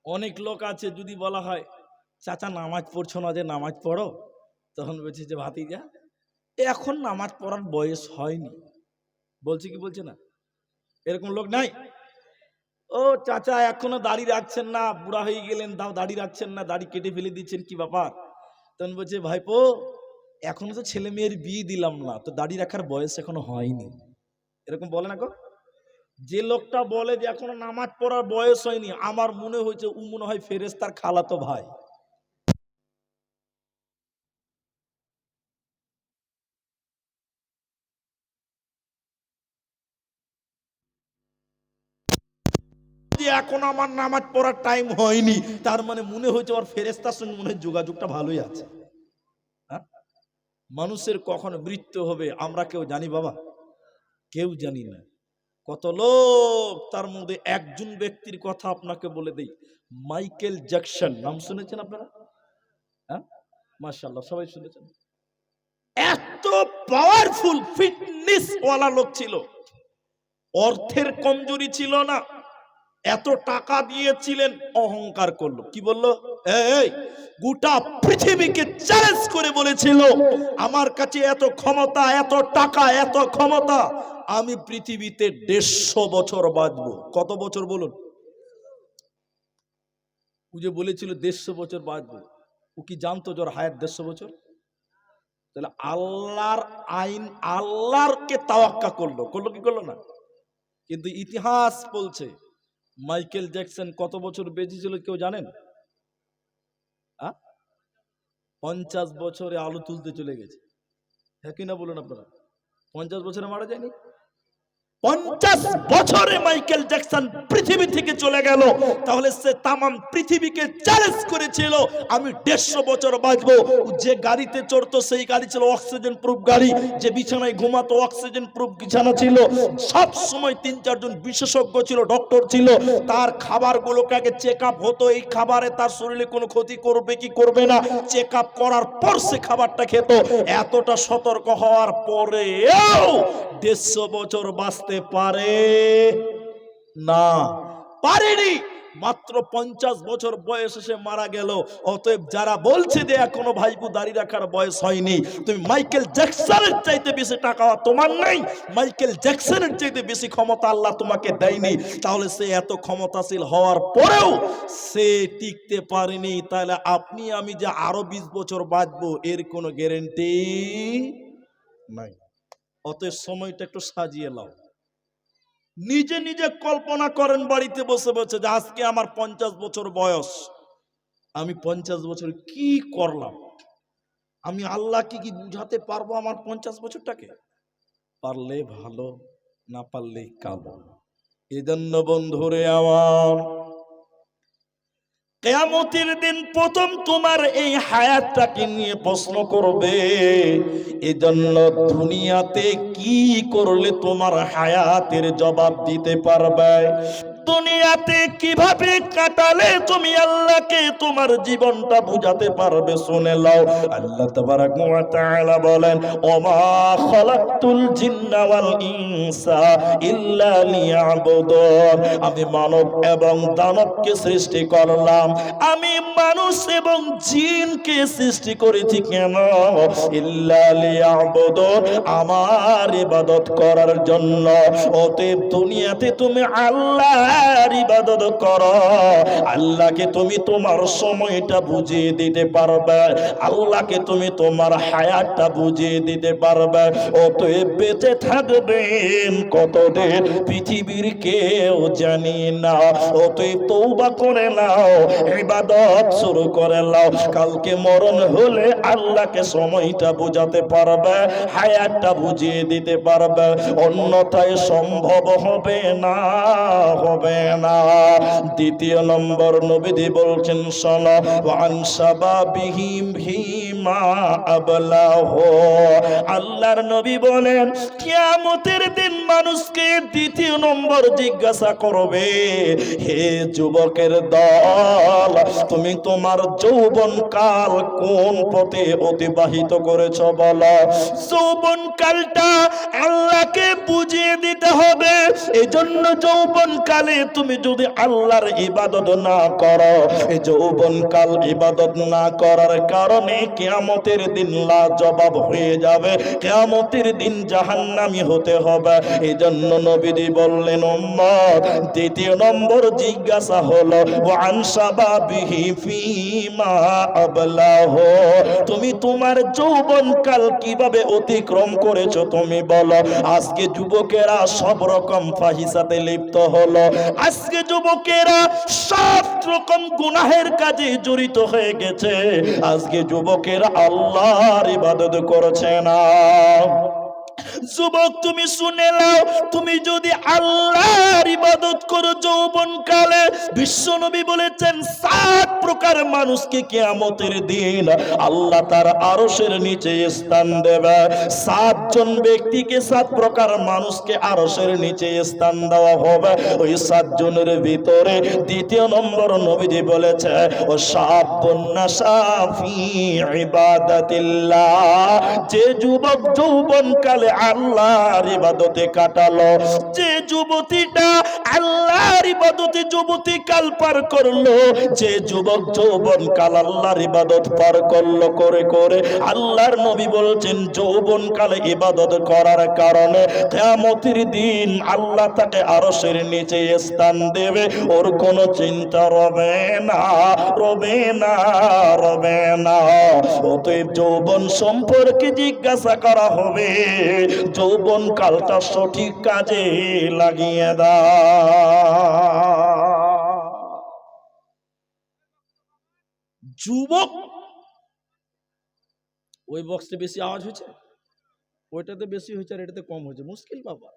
Speaker 1: অনেক লোক আছে, যদি বলা হয় চাচা নামাজ পড়ছো না, যে নামাজ পড়ো, তখন বলছে যে ভাতিজা এখন নামাজ পড়ার বয়স হয়নি। বলছে কি বলছে না? এরকম লোক নাই? ও চাচা এখনো দাড়ি রাখছেন না, বুড়া হয়ে গেলেন, দাও দাড়ি রাখছেন না, দাড়ি কেটে ফেলে দিচ্ছেন, কি ব্যাপার? তখন বলছে ভাইপো এখনো তো ছেলে মেয়ের বিয়ে দিলাম না, তো দাড়ি রাখার বয়স এখনো হয়নি। এরকম বলে না গো? যে লোকটা বলে যে এখনো নামাজ পড়ার বয়স হয়নি, আমার মনে হয়েছে ও মনে হয় ফেরেশতার খালাতো ভাই। যে এখন আমার নামাজ পড়ার টাইম হয়নি, তার মানে মনে হয়েছে ওর ফেরেশতার সঙ্গে মনে হয় যোগাযোগটা ভালোই আছে। হ্যাঁ? মানুষের কখন মৃত্যু হবে আমরা কেউ জানি বাবা? কেউ জানি না। কত লোক, তার মধ্যে একজন ব্যক্তির কথা আপনাকে বলে দেই, মাইকেল জ্যাকসন, নাম শুনেছেন আপনারা? হ্যাঁ, মাশাআল্লাহ সবাই শুনেছেন। এত পাওয়ারফুল ফিটনেস ওয়ালা লোক ছিল, অর্থের কমজোরি ছিল না, এত টাকা দিয়েছিলেন, অহংকার করলো, কি বললো? এই গোটা পৃথিবীকে চ্যালেঞ্জ করে বলেছিল আমার কাছে এত ক্ষমতা, এত টাকা, এত ক্ষমতা, আমি পৃথিবীতে 150 বছর বাঁচবো। কত বছর বলুন? ও যে বলেছিল 150 বছর বাঁচবো, ও কি জানতো যে ওর হায়াত 150 বছর? তাহলে আল্লাহর আইন, আল্লাহরকে তাওয়াক্কা করলো, করলো কি করলো না? কিন্তু ইতিহাস বলছে মাইকেল জ্যাকসন কত বছর বেঁচে ছিল কেউ জানেন? 50 বছরে আলু তুলতে চলে গেছে। হ্যাঁ কিনা বলুন আপনারা? 50 বছরে মারা যায়নি? 50 বছরে মাইকেল জ্যাকসন পৃথিবী থেকে চলে গেল। তাহলে সে তামাম পৃথিবীকে চ্যালেঞ্জ করেছিল আমি 150 বছর বাঁচবো। যে গাড়িতে চড়তো সেই গাড়ি ছিল অক্সিজেন প্রুফ গাড়ি, যে বিছানায় ঘুমাতো অক্সিজেন প্রুফ বিছানা ছিল, সব সময় 3-4 জন বিশেষজ্ঞ ছিল, ডক্টর ছিল, তার খাবারগুলোকে আগে চেক আপ হতো, এই খাবারে তার শরীরে কোনো ক্ষতি করবে কি করবে না, চেক আপ করার পর সে খাবারটা খেত। এতটা সতর্ক হওয়ার পরেও 150 বছর বাঁচতে পারে না, পারেনি। মাত্র 50 বছর বয়সে সে মারা গেল। অতএব যারা বলছে যে এখনো ভাইপু দাড়ি রাখার বয়স হয়নি, তুমি মাইকেল জ্যাকসনের চাইতে বেশি টাকা তোমার নাই, মাইকেল জ্যাকসনের চাইতে বেশি ক্ষমতা আল্লাহ তোমাকে দেয়নি, তাহলে সে এত ক্ষমতাশীল হওয়ার পরেও সে টিকতে পারেনি। তাহলে আপনি আমি যে আরো 20 বছর বাঁচবো এর কোনো গ্যারান্টি নাই। অতএব সময়টা একটু সাজিয়ে নাও। নিজে নিজে কল্পনা করেন বাড়িতে বসে বসে যে আজকে আমার 50 বছর বয়স, আমি 50 বছর কি করলাম, আমি আল্লাহকে কি বুঝাতে পারবো আমার 50 বছরটাকে? পারলে ভালো, না পারলে কালো। এজন্য বন্ধুরে আমার, কিয়ামতের দিন প্রথম তোমার এই হায়াতটাকে নিয়ে প্রশ্ন করবে। এজন্য দুনিয়াতে কি করলে তোমার হায়াতের জবাব দিতে পারবে, দুনিয়াতে কিভাবে কাটালে তুমি আল্লাহকে তোমার জীবনটা বুঝাতে পারবে। শুনে নাও, আল্লাহ তাবারাক ওয়া তাআলা বলেন, ওমা খালাকতুল জিন্না ওয়াল ইনসা ইল্লা লিয়াবুদুন, আমি মানব এবং দানবকে সৃষ্টি করলাম, আমি মানুষ এবং জিনকে সৃষ্টি করেছি কেন? ইল্লা লিয়াবুদুন, আমার ইবাদত করার জন্য। অতএব দুনিয়াতে তুমি আল্লাহর ইবাদত করো, আল্লাহকে তুমি তোমার সময়টা বুঝিয়ে দিতে পারবে, আল্লাহকে তুমি তোমার হায়াতটা বুঝিয়ে দিতে পারবে। অতএব বেঁচে থাকবেন কতদিন পৃথিবীর কেউ জানি না। অতএব তওবা করে নাও, ইবাদত শুরু করে নাও, কালকে মরণ হলে আল্লাহকে সময়টা বুঝাতে পারবে, হায়াতটা বুঝিয়ে দিতে পারবে, অন্যথায় সম্ভব হবে না, হবে না। দ্বিতীয় নম্বর নবীজি বলছেন, শোনো, ওয়ান শাবাবিহিম হিমা আবলাহু, আল্লাহর নবী বলেন কিয়ামতের দিন মানুষকে দ্বিতীয় নম্বর জিজ্ঞাসা করবে, হে যুবকের দল, তুমি তোমার যৌবন কাল কোন পথে অতিবাহিত করেছ বলো। যৌবন কালটা আল্লাহকে বুঝিয়ে দিতে হবে। এজন্য যৌবন কালে তুমি যদি আল্লাহর ইবাদত না করো, এই যৌবনকাল ইবাদত না করার কারণে কিয়ামতের দিন লাজবাব হয়ে যাবে, কিয়ামতের দিন জাহান্নামী হতে হবে। এই জন্য নবীজি বললেন, উম্মত দ্বিতীয় নম্বর জিজ্ঞাসা হলো ওয়ান শাবাবিহি ফীমা আবলাহু, তুমি তোমার যৌবনকাল কিভাবে অতিক্রম করেছো তুমি বলো। আজকে যুবকেরা সব রকম ফাহিশাতে লিপ্ত হলো, আজকে যুবকেরা সব রকম গুনাহের কাজে জড়িত হয়ে গেছে, আজকে যুবকেরা আল্লাহর ইবাদত করছে না। যুবক তুমি শুনে নাও, তুমি যদি আল্লাহর ইবাদত করো যৌবনকালে, বিশ্বনবী বলেছেন 7 প্রকার মানুষকে কিয়ামতের দিন আল্লাহ তার আরশের নিচে স্থান দেবে। 7 জন ব্যক্তিকে, 7 প্রকার মানুষকে আরশের নিচে স্থান দেওয়া হবে। ওই 7 জনের ভিতরে দ্বিতীয় নম্বর নবীজি বলেছে ও শাবুন নাশা ফি ইবাদাতিল্লাহ, যে যুবক যৌবনকালে আল্লাহর ইবাদতে কাটালো, যে যুবতীটা আল্লাহর ইবাদতে যুবতী কাল পার করলো, যে যুবক যৌবনকাল আল্লাহর ইবাদত পার করলো করে করে, আল্লাহর নবী বলছেন যৌবনকালে ইবাদত করার কারণে কিয়ামতের দিন আল্লাহ তাকে আরশের নিচে স্থান দেবে, ওর কোনো চিন্তা রবে না, রবে না, রবে না। অতএব যৌবন সম্পর্কে জিজ্ঞাসা করা হবে, যৌবন কালটা সঠিক কাজে লাগিয়ে দাও। যুবক, ওই বক্সে বেশি আওয়াজ হয়েছে, ওইটাতে বেশি হয়েছে আর এটাতে কম হয়েছে, মুশকিল বাবা।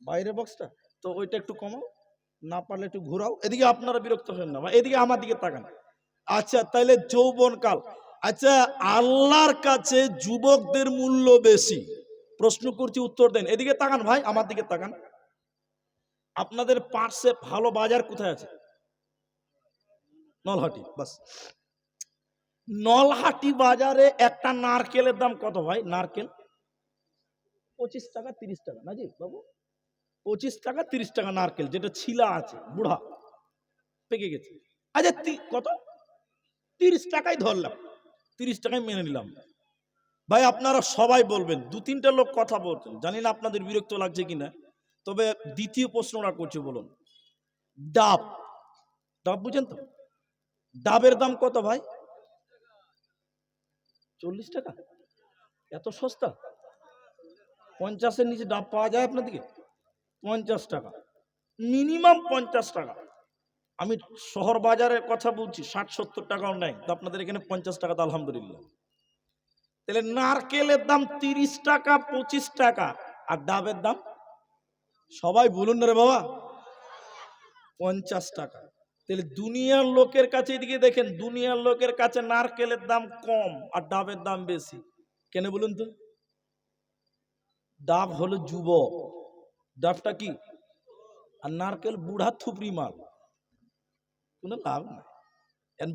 Speaker 1: বাইরের বক্সটা তো ওইটা একটু কমাও, না পারলে একটু ঘোরাও। এদিকে আপনারা বিরক্ত হবেন না, এদিকে আমার দিকে তাকান। আচ্ছা তাইলে যৌবন কাল, আচ্ছা আল্লাহর কাছে যুবকদের মূল্য বেশি, প্রশ্ন করছি উত্তর দেন। এদিকে তাকান ভাই, আমার দিকে তাকান। আপনাদের পাশে ভালো বাজার কোথায় আছে? নলহাটি। বাস, নলহাটি বাজারে একটা নারকেলের দাম কত ভাই? নারকেল 25 টাকা 30 টাকা, না জি বাবু? 25 টাকা 30 টাকা নারকেল, যেটা ছিলা আছে, বুড়া পেকে গেছে। আচ্ছা কত? 30 টাকাই ধরলাম, 30 টাকায় মেনে নিলাম। ভাই আপনারা সবাই বলবেন, 2-3টা লোক কথা বলছেন, জানি না আপনাদের বিরক্ত লাগছে কিনা, তবে দ্বিতীয় প্রশ্নটা করছি, বলুন। ডাব, ডাব বুঝেন তো? ডাবের দাম কত ভাই? 40 টাকা? এত সস্তা? 50-এর নিচে ডাব পাওয়া যায় আপনাদেরকে? 50 টাকা, মিনিমাম 50 টাকা। আমি শহর বাজারের কথা বলছি, 60-70 টাকাও নেই, তো আপনাদের এখানে 50 টাকা, তো আলহামদুলিল্লাহ। তাহলে নারকেলের দাম 30 টাকা 25 টাকা, আর ডাবের দাম সবাই বলুন রে বাবা 50 টাকা। তাহলে দুনিয়ার লোকের কাছে, এদিকে দেখেন, দুনিয়ার লোকের কাছে নারকেলের দাম কম আর ডাবের দাম বেশি, কেন বলুন তো? ডাব হলো যুবক, ডাবটা কি, আর নারকেল বুড়া থুপড়ি মাল, কোনো লাভ নাই।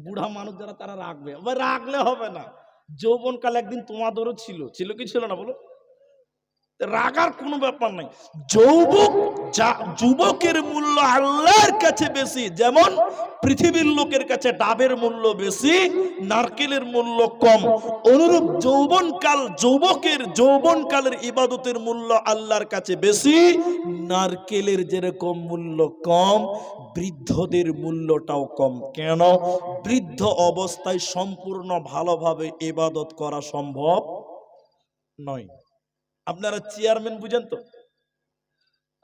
Speaker 1: বুড়া মানুষ যারা তারা রাখবে, রাখলে হবে না। যৌবনকাল একদিন তোমাদেরও ছিল, ছিল কি ছিল না বলো? রাগার কোনো ব্যাপার নাই। যুবকের মূল্য আল্লাহর কাছে বেশি, যেমন পৃথিবীর লোকের কাছে ডাবের মূল্য বেশি, নারকেলের মূল্য কম। অনুরূপ যৌবনকালের ইবাদতের মূল্য আল্লাহর কাছে বেশি, নারকেলের যেরকম মূল্য কম, বৃদ্ধদের মূল্যটাও কম। কেন? বৃদ্ধ অবস্থায় সম্পূর্ণ ভালোভাবে ইবাদত করা সম্ভব নয়। আপনারা চেয়ারম্যান বুঝেন তো?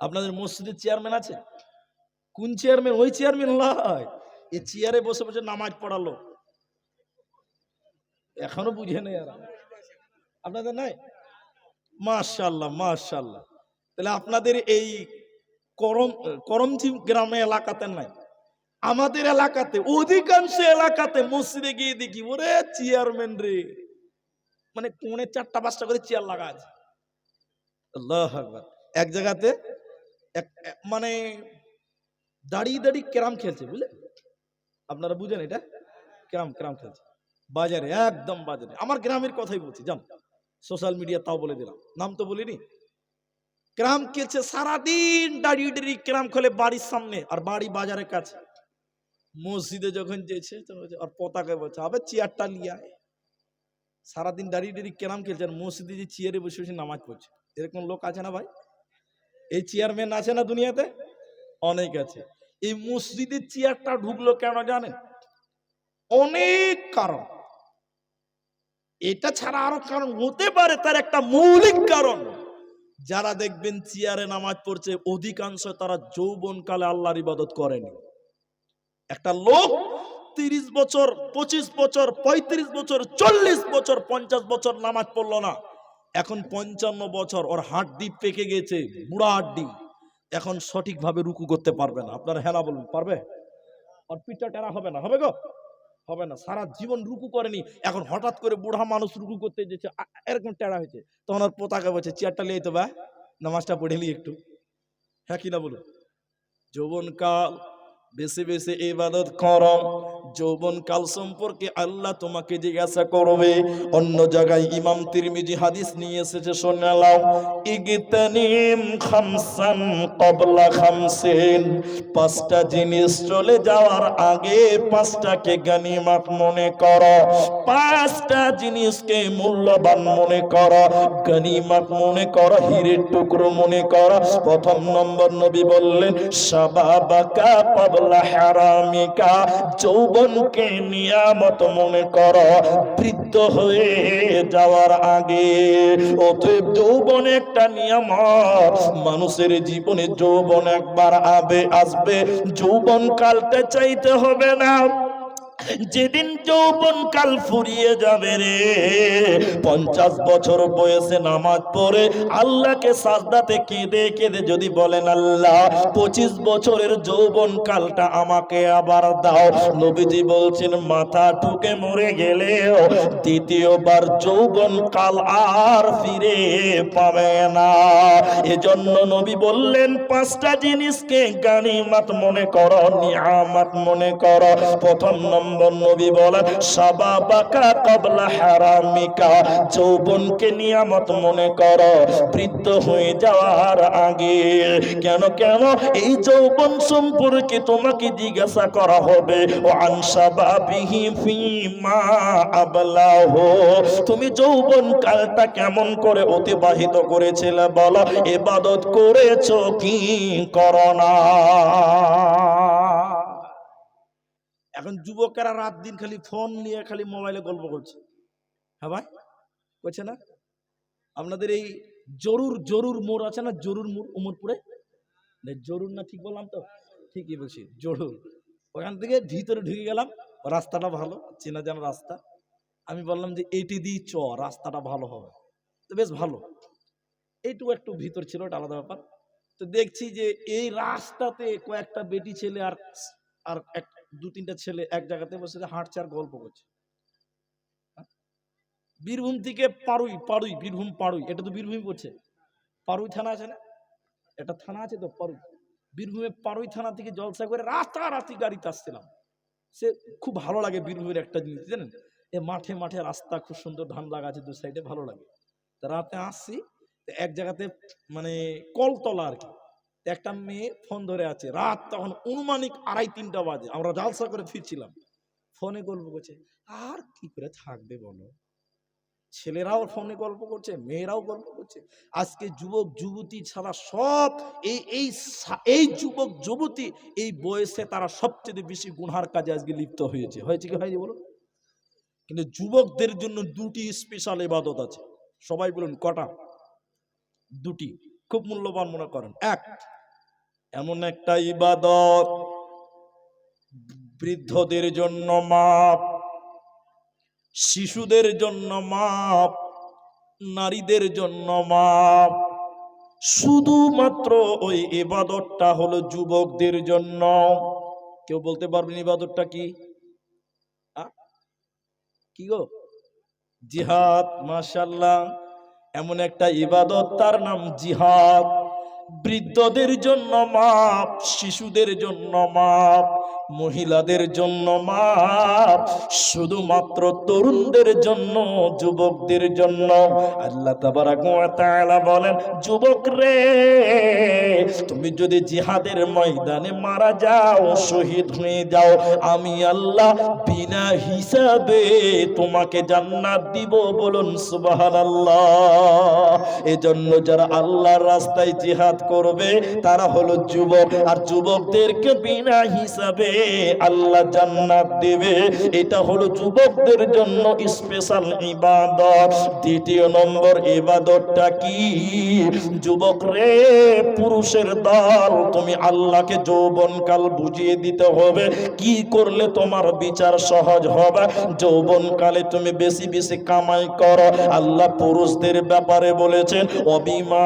Speaker 1: আপনাদের মসজিদে চেয়ারম্যান আছে? কোন চেয়ারম্যান? ওই চেয়ারম্যান নয়, এই চেয়ারে বসে বসে নামাজ পড়ালো, এখনো বুঝে নেই। আর আপনাদের নাই? মাশাআল্লাহ মাশাআল্লাহ। তাহলে আপনাদের এই করমজি গ্রামে এলাকাতে নাই, আমাদের এলাকাতে, অধিকাংশ এলাকাতে মসজিদে গিয়ে দেখি ওরে চেয়ারম্যান রে, মানে কোণে 4টা-5টা করে চেয়ার লাগা আছে। আল্লাহু আকবার। এক জায়গাতে মানে দাঁড়িয়ে দাঁড়িয়ে ক্যারাম খেলছে, বুঝলেন? আপনারা বুঝেন এটা? ক্যারাম খেলছে বাজারে, একদম বাজারে। আমার গ্রামের কথাই বলছি, জান, সোশ্যাল মিডিয়া তাও বলে দিলাম, নাম তো বলিনি। ক্রাম খেলছে সারাদিন, দাঁড়িয়ে দাঁড়িয়ে ক্রাম খেলে বাড়ির সামনে, আর বাড়ি বাজারের কাছে। মসজিদে যখন যেছে আর পতাকা বলছে আবে চেয়ারটা লিয়ে আয়। সারাদিন দাঁড়িয়ে দাঁড়িয়ে ক্রাম খেলছে আর মসজিদে যে চেয়ারে বসে বসে নামাজ পড়ছে। এরকম লোক আছে না ভাই? এই চেয়ারম্যান আছে না দুনিয়াতে? অনেক আছে। এই মসজিদের চেয়ারটা ঢুকলো কেন জানেন? অনেক কারণ। এটা ছাড়া আরো কারণ হতে পারে, তার একটা মৌলিক কারণ। যারা দেখবেন চেয়ারে নামাজ পড়ছে অধিকাংশ তারা যৌবনকালে আল্লাহর ইবাদত করেনি। একটা লোক 30 বছর, 25 বছর, 35 বছর, 40 বছর, 50 বছর নামাজ পড়লো না, এখন 55 বছর, ওর হাড্ডি পেকে গেছে, বুড়া হাড্ডি, এখন সঠিকভাবে রুকু করতে পারবে না। আপনার হ্যাঁ না বলুন, পারবে? আর পিঠটা টেরা হবে না, হবে গো? হবে না। সারা জীবন রুকু করেনি, এখন হঠাৎ করে বুড়া মানুষ রুকু করতে যেছে, এরকম টেরা হয়েছে, তখন ওর পোতাকে বলছে চেয়ারটা লিয়ে তো বা নামাজটা পড়ে নি একটু। হ্যাঁ কি না বলুন? যৌবনকাল বেশি বেশি ইবাদত করো। যৌবনকাল সম্পর্কে আল্লাহ তোমাকে জিজ্ঞাসা করবে। অন্য জায়গায় ইমাম তিরমিজি হাদিস নিয়ে এসেছে, শুনে নাও। ইগতানিম খামসান ক্বাবলা খামসিন, পাঁচটা জিনিস চলে যাওয়ার আগে পাঁচটাকে গনিমত মনে করো। পাঁচটা জিনিসকে মূল্যবান মনে করো, গনিমত মনে করো, হীরের টুকরো মনে করো। প্রথম নম্বর নবী বললেন শাবাবাকা ক্বাবলা হারামিকা, যৌবনকে নিয়ামত মনে করো বৃদ্ধ হয়ে যাওয়ার আগে। অতএব যৌবন একটা নিয়ামত, মানুষের জীবনে যৌবন একবার আসবে, যৌবন কালটা চাইতে হবে না। যেদিন যৌবন কাল ফুরিয়ে যাবে রে, 50 বছর বয়সে নামাজ পড়ে আল্লাহকে সাজদাতে কেঁদে কেঁদে যদি বলেন আল্লাহ 25 বছরের যৌবন কালটা আমাকে আবার দাও, নবীজি বলছেন মাথা ঠুকে মরে গেলেও দ্বিতীয়বার যৌবন কাল আর ফিরে পাবে না। এজন্য নবী বললেন পাঁচটা জিনিসকে গনিমত মনে করো, নিয়ামত মনে করো। প্রথম নম্বর নবী বলেন শাবাবাকা ক্বাবলা হারামিকা, যৌবনকে নিয়ামত মনে করো বৃদ্ধ হয়ে যাওয়ার আগে। কেন কেন? এই যৌবন সম্পর্কে তোমাকে জিজ্ঞাসা করা হবে। ও আন শাবাবিহি ফিমা আবলাহু, তুমি যৌবন কালটা কেমন করে অতিবাহিত করেছিলে বলো, ইবাদত করেছো কি করো না? এখন যুবকেরা রাত দিন খালি ফোন নিয়ে খালি মোবাইলে গল্প করছে। হ্যাঁ ভাই, করছে না? আপনাদের এই জরুর মোড় আছে না, জরুর মোড় উমরপুরে, জরুর না ঠিক বললাম তো? ঠিকই বলছি, জরুর। ওখান থেকে ভিতরে ঢুকে গেলাম, রাস্তাটা ভালো, চেনা জানা রাস্তা। আমি বললাম যে এইটি দিয়ে চ, রাস্তাটা ভালো হবে। তো বেশ ভালো, এইটুকু একটু ভিতর ছিল, এটা আলাদা ব্যাপার। তো দেখছি যে এই রাস্তাতে কয়েকটা বেটি ছেলে আর আর এক দু তিনটা ছেলে এক জায়গাতে বসে হাঁটছে আর গল্প করছে। বীরভূম থেকে পাড়ুই বীরভূম পাড়ুই, এটা তো বীরভূম পড়ছে। পাড়ুই থানা আছে না, এটা থানা আছে তো পাড়ুই। বীরভূমে পাড়ুই থানা থেকে জলসা করে রাতারাতি গাড়িতে আসছিলাম। সে খুব ভালো লাগে বীরভূমের একটা জিনিস জানেন, এ মাঠে মাঠে রাস্তা খুব সুন্দর, ধান লাগা আছে দু সাইডে, ভালো লাগে। রাতে আসছি এক জায়গাতে, মানে কলতলা আর কি, একটা মেয়ে ফোন ধরে আছে, রাত তখন অনুমানিক 2:30-3টা বাজে, আমরা জালসা করে ফিরছিলাম, ফোনে গল্প করছে। আর কি করে থাকবে বলো, ছেলেরাও ফোনে গল্প করছে, মেয়েরাও গল্প করছে। আজকে যুবক যুবতী ছাড়া সব এই যুবক যুবতী এই বয়সে তারা সবচেয়ে বেশি গুনহার কাজে আজকে লিপ্ত হয়েছে। হয়েছে কি হয়নি বলো? কিন্তু যুবকদের জন্য দুটি স্পেশাল ইবাদত আছে। সবাই বলুন কটা? দুটি খুব মূল্যবান মনে করেন। এক, এমন একটা ইবাদত বৃদ্ধদের জন্য মাপ, শিশুদের জন্য মাপ, নারীদের জন্য মাপ। শুধুমাত্র ওই ইবাদতটা হলো যুবকদের জন্য। কেউ বলতে পারবেন ইবাদতটা কি? কি গো? জিহাদ। মাশাআল্লাহ, এমন একটা ইবাদত, তার নাম জিহাদ। বৃদ্ধদের জন্য মাপ, শিশুদের জন্য মাপ, মহিলাদের জন্য মাফ, শুধুমাত্র তরুণদের জন্য, যুবকদের জন্য। আল্লাহ তাবারাক ওয়া তাআলা বলেন, যুবক রে, তুমি যদি জিহাদের ময়দানে মারা যাও, শহীদ হয়ে যাও, আমি আল্লাহ বিনা হিসাবে তোমাকে জান্নাত দিব। বলুন সুবহানাল্লাহ। এজন্য যারা আল্লাহর রাস্তায় জিহাদ করবে তারা হলো যুবক, আর যুবকদেরকে বিনা হিসাবে আল্লাহ জান্নাত দেবে। এটা হলো যুবকদের জন্য স্পেশাল ইবাদত। দ্বিতীয় নম্বর ইবাদতটা কি? যুবক রে, পুরুষের দল, তুমি আল্লাহকে যৌবনকাল বুঝিয়ে দিতে হবে কি করলে তোমার বিচার সহজ হবে। যৌবনকালে তুমি বেশি বেশি কামাই করো। আল্লাহ পুরুষদের ব্যাপারে বলেছেন, ওয়াবিমা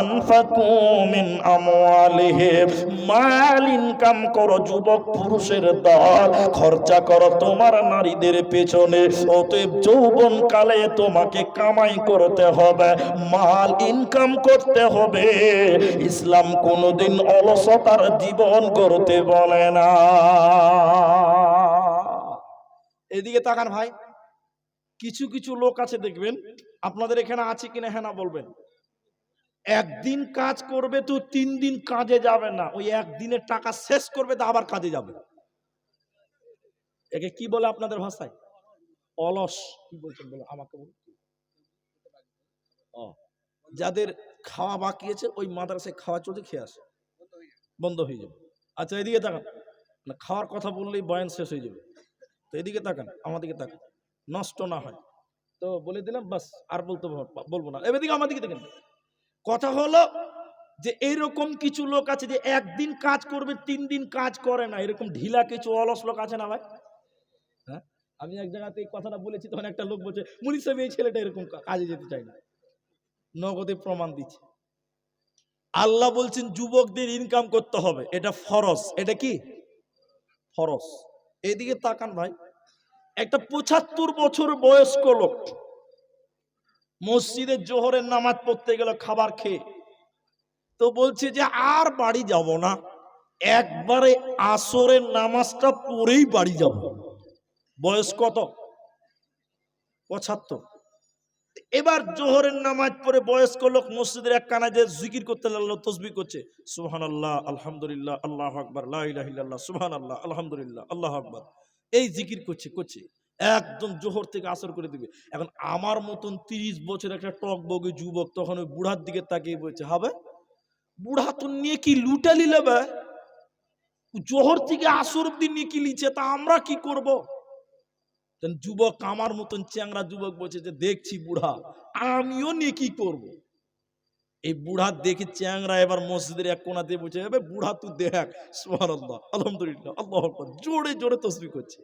Speaker 1: আনফাকু মিন আমওয়ালিহিম, মাল ইনকাম করো। যুবক পুরুষের দল, খরচা করো তোমার নারীদের পেছনে। অতএব যৌবনকালে তোমাকে কামাই করতে হবে, মাল ইনকাম করতে হবে। ইসলাম কোনোদিন অলসতার জীবন করতে বলে না। এদিকে তাকান ভাই, কিছু কিছু লোক আছে দেখবেন, আপনাদের এখানে আছে কিনা হ্যাঁ না বলবেন। একদিন কাজ করবে তো 3 দিন কাজে যাবে না, ওই একদিনের টাকা শেষ করবে তো আবার কাজে যাবে। একে কি বলে আপনাদের ভাষায়? অলস। কি বলছেন বলো আমাকে বলো। যাদের খাওয়া বাকি আছে ওই মাদ্রাসায় খাওয়া চলছে, খেয়ে আসে, বন্ধ হয়ে যাবে। আচ্ছা এদিকে তাকান, খাওয়ার কথা বললেই বয়ান শেষ হয়ে যাবে। তো এদিকে তাকান, আমাদিকে তাকান, নষ্ট না হয়। তো বলে দিলাম, বাস আর বলবো না। এদিকে আমার দিকে দেখেন, কথা হলো যে এইরকম কিছু লোক আছে যে একদিন কাজ করবে 3 দিন কাজ করে না, এরকম ঢিলা কিছু অলস লোক আছে না ভাই? হ্যাঁ, আমি এক জায়গাতে এই কথাটা বলেছি, তখন একটা লোক বলছে, মুনি সাহেব এই ছেলেটা এরকম কাজে যেতে চায় না। নগদে প্রমাণ দিচ্ছে। আল্লাহ বলছেন যুবকদের ইনকাম করতে হবে, এটা ফরজ। এটা কি ফরজ? এদিকে তাকান ভাই, একটা 75 বছর বয়স্ক লোক মসজিদে জোহরের নামাজ পড়তে গেল খাবার খেয়ে, তো বলছে যে আর বাড়ি যাব না, একবারে আসরের নামাজটা পড়েই বাড়ি যাব। বয়স কত? 75। এবার জোহরের নামাজ পড়ে বয়স্ক লোক মসজিদের এক কানায় যে জিকির করতে লাগলো, তসবিহ করছে, সুবহানাল্লাহ, আলহামদুলিল্লাহ, আল্লাহু আকবার, লা ইলাহা ইল্লাল্লাহ, সুবহানাল্লাহ, আলহামদুলিল্লাহ, আল্লাহু আকবার, এই জিকির করছে একদম জোহর থেকে আসর করে দিবে। এখন আমার মতন 30 বছর একটা টক বগে যুবক তখন ওই বুড়ার দিকে তাকিয়ে বলছে, হবে বুড়া তো নিয়ে কি লুটালি নেবে, জোহর থেকে আসর অব্দি নিয়ে কি লিছে, তা আমরা কি করব? যুবক আমার মতন চ্যাংরা যুবক বলছে যে দেখছি বুড়া, আমিও নিয়ে কি করব? এই বুড়া দেখি চ্যাংরা এবার মসজিদের এক কোণা দিয়ে বলছে, বুড়া তুই দেখ, সুবহানাল্লাহ, আলহামদুলিল্লাহ, আল্লাহু আকবার, জোরে জোরে তাসবিহ করছে।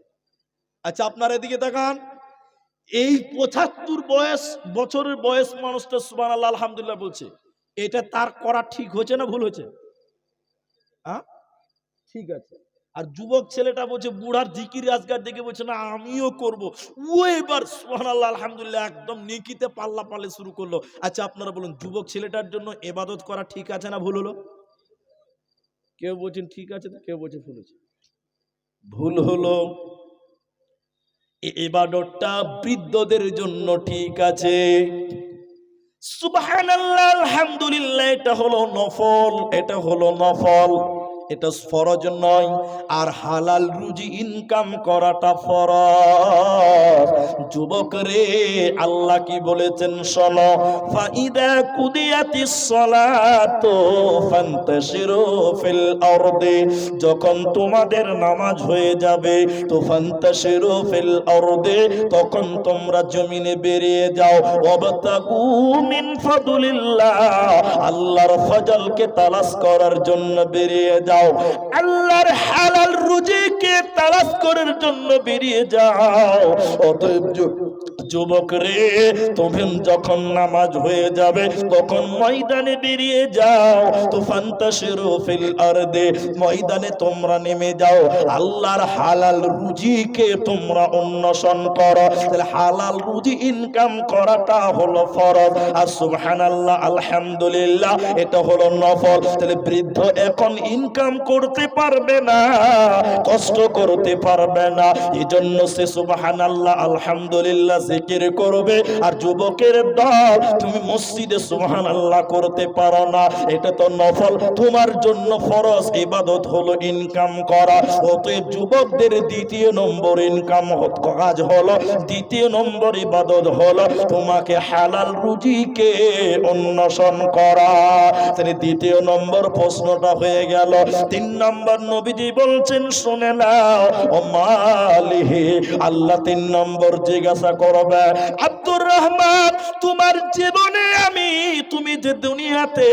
Speaker 1: আচ্ছা আপনারা এদিকে তাকান, এই 75 বছরের বয়স মানুষটা সুবহানাল্লাহ আলহামদুলিল্লাহ বলছে, এটা তার করা ঠিক হয়েছে না ভুল হয়েছে? হ্যাঁ, ঠিক আছে। আর যুবক ছেলেটা বলছে, বুড়ার জিকির আজকার দেখে বলছে না আমিও করব। ও এবার সুবহানাল্লাহ আলহামদুলিল্লাহ একদম নেকিতে পাল্লা পাল্লে শুরু করলো। আচ্ছা আপনারা বলুন, যুবক ছেলেটার জন্য ইবাদত করা ঠিক আছে না ভুল হলো? কেউ বলছেন ঠিক আছে, কেউ বলছে ভুল হয়েছে। ভুল হলো। এই ইবাদতটা বৃদ্ধদের জন্য ঠিক আছে। সুবহানাল্লাহ আলহামদুলিল্লাহ এটা হলো নফল, এটা হলো নফল, এটা ফরজ নয়। আর হালাল রুজি ইনকাম করাটা ফরজ। যুবক রে, আল্লাহ কি বলেছেন শোনো, ফাইদা কুদিয়াতিস সালাতু ফান্তাশিরু ফিল আরদি, যখন তোমাদের নামাজ হয়ে যাবে তো ফান্তাশিরু ফিল আরদি, তখন তোমরা জমিনে বেরিয়ে যাও, ওয়াবতাগু মিন ফাদলিল্লাহ, আল্লাহর ফজলকে তালাশ করার জন্য বেরিয়ে যাও, আল্লাহর হালাল রুজিকে তালাশ করার জন্য বেরিয়ে যাও। অতএব যুবক রে, তুমি যখন নামাজ হয়ে যাবে তখন ময়দানে বেরিয়ে যাও, তো ফান্তাশিরু ফিল আরদি, ময়দানে তোমরা নেমে যাও, আল্লাহর হালাল রুজিকে তোমরা অন্বেষণ করো। তাহলে হালাল রুজি ইনকাম করাটা হলো ফরজ, আর সুবহানাল্লাহ আলহামদুলিল্লাহ এটা হলো নফল। তাহলে বৃদ্ধ এখন ইনকাম পরিশ্রম করতে পারবে না, কষ্ট করতে পারবে না। এজন্য সে সুবহানাল্লাহ আলহামদুলিল্লাহ জিকির করবে। আর যুবকের দল, তুমি মসজিদে সুবহানাল্লাহ করতে পারো না, এটা তো নফল, তোমার জন্য ফরজ ইবাদত হলো ইনকাম করা। অতএব যুবকদের দ্বিতীয় নম্বর ইনকাম কাজ হলো, দ্বিতীয় নম্বর ইবাদত হলো তোমাকে হালাল রুজিকে অন্বেষণ করা। তাহলে দ্বিতীয় নম্বর প্রশ্নটা হয়ে গেল। তিন নম্বর নবীজি বলছেন শুনে নাও, ও মালিহি, আল্লাহ তিন নম্বর জিজ্ঞাসা করবে, আব্দুর রহমান তোমার জীবনে তুমি যে দুনিয়াতে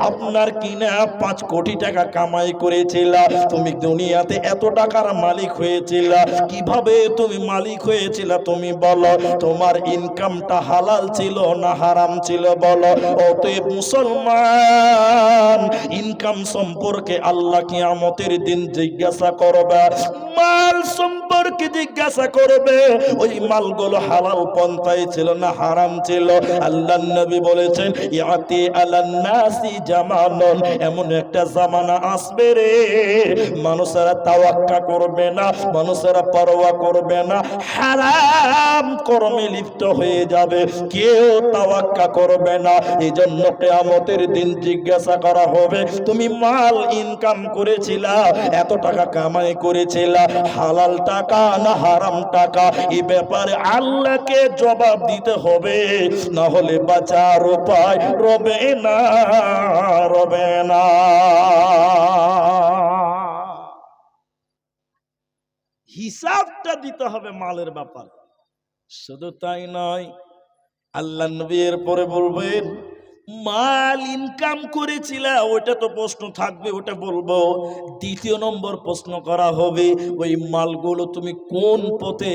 Speaker 1: আপনার কিনা 5 কোটি টাকা কামাই করেছিলা, তুমি দুনিয়াতে এত টাকার মালিক হয়েছিলা, কিভাবে তুমি মালিক হয়েছিলা তুমি বলো? তোমার ইনকামটা হালাল ছিল না হারাম ছিল বলো? অতএব মুসলমান, ইনকাম সম্পর্কে আল্লাহ কিয়ামতের দিন জিজ্ঞাসা করবে, মাল সম্পর্কে জিজ্ঞাসা করবে, ওই মালগুলো হালাল পন্থায় ছিল না হারাম ছিল? আল্লাহর নবী বলেছেন, ইয়াতি আলান নাসি জামানুন, এমন একটা জামানা আসবে রে, মানুষেরা তাওয়াক্কা করবে না, মানুষেরা পরোয়া করবে না, হারাম কর্মে লিপ্ত হয়ে যাবে, কেউ তাওয়াক্কা করবে না। এই জন্য কিয়ামতের দিন জিজ্ঞাসা করা হবে, তুমি মাল ইনকাম করেছিলা, এত টাকা কামাই করেছিলা, হালাল টাকা না হারাম টাকা? এই ব্যাপারে আল্লাহকে জবাব দিতে হবে, না হলে বাঁচার উপায় রবে না, রবে না। হিসাবটা দিতে হবে মালের ব্যাপার। শুধু তাই নয়, আল্লাহ নবী এর পরে বলবেন, মাল ইনকাম করেছিল, ওটা তো প্রশ্ন থাকবে, ওটা বলবো। দ্বিতীয় নম্বর প্রশ্ন করা হবে, ওই মালগুলো তুমি কোন পথে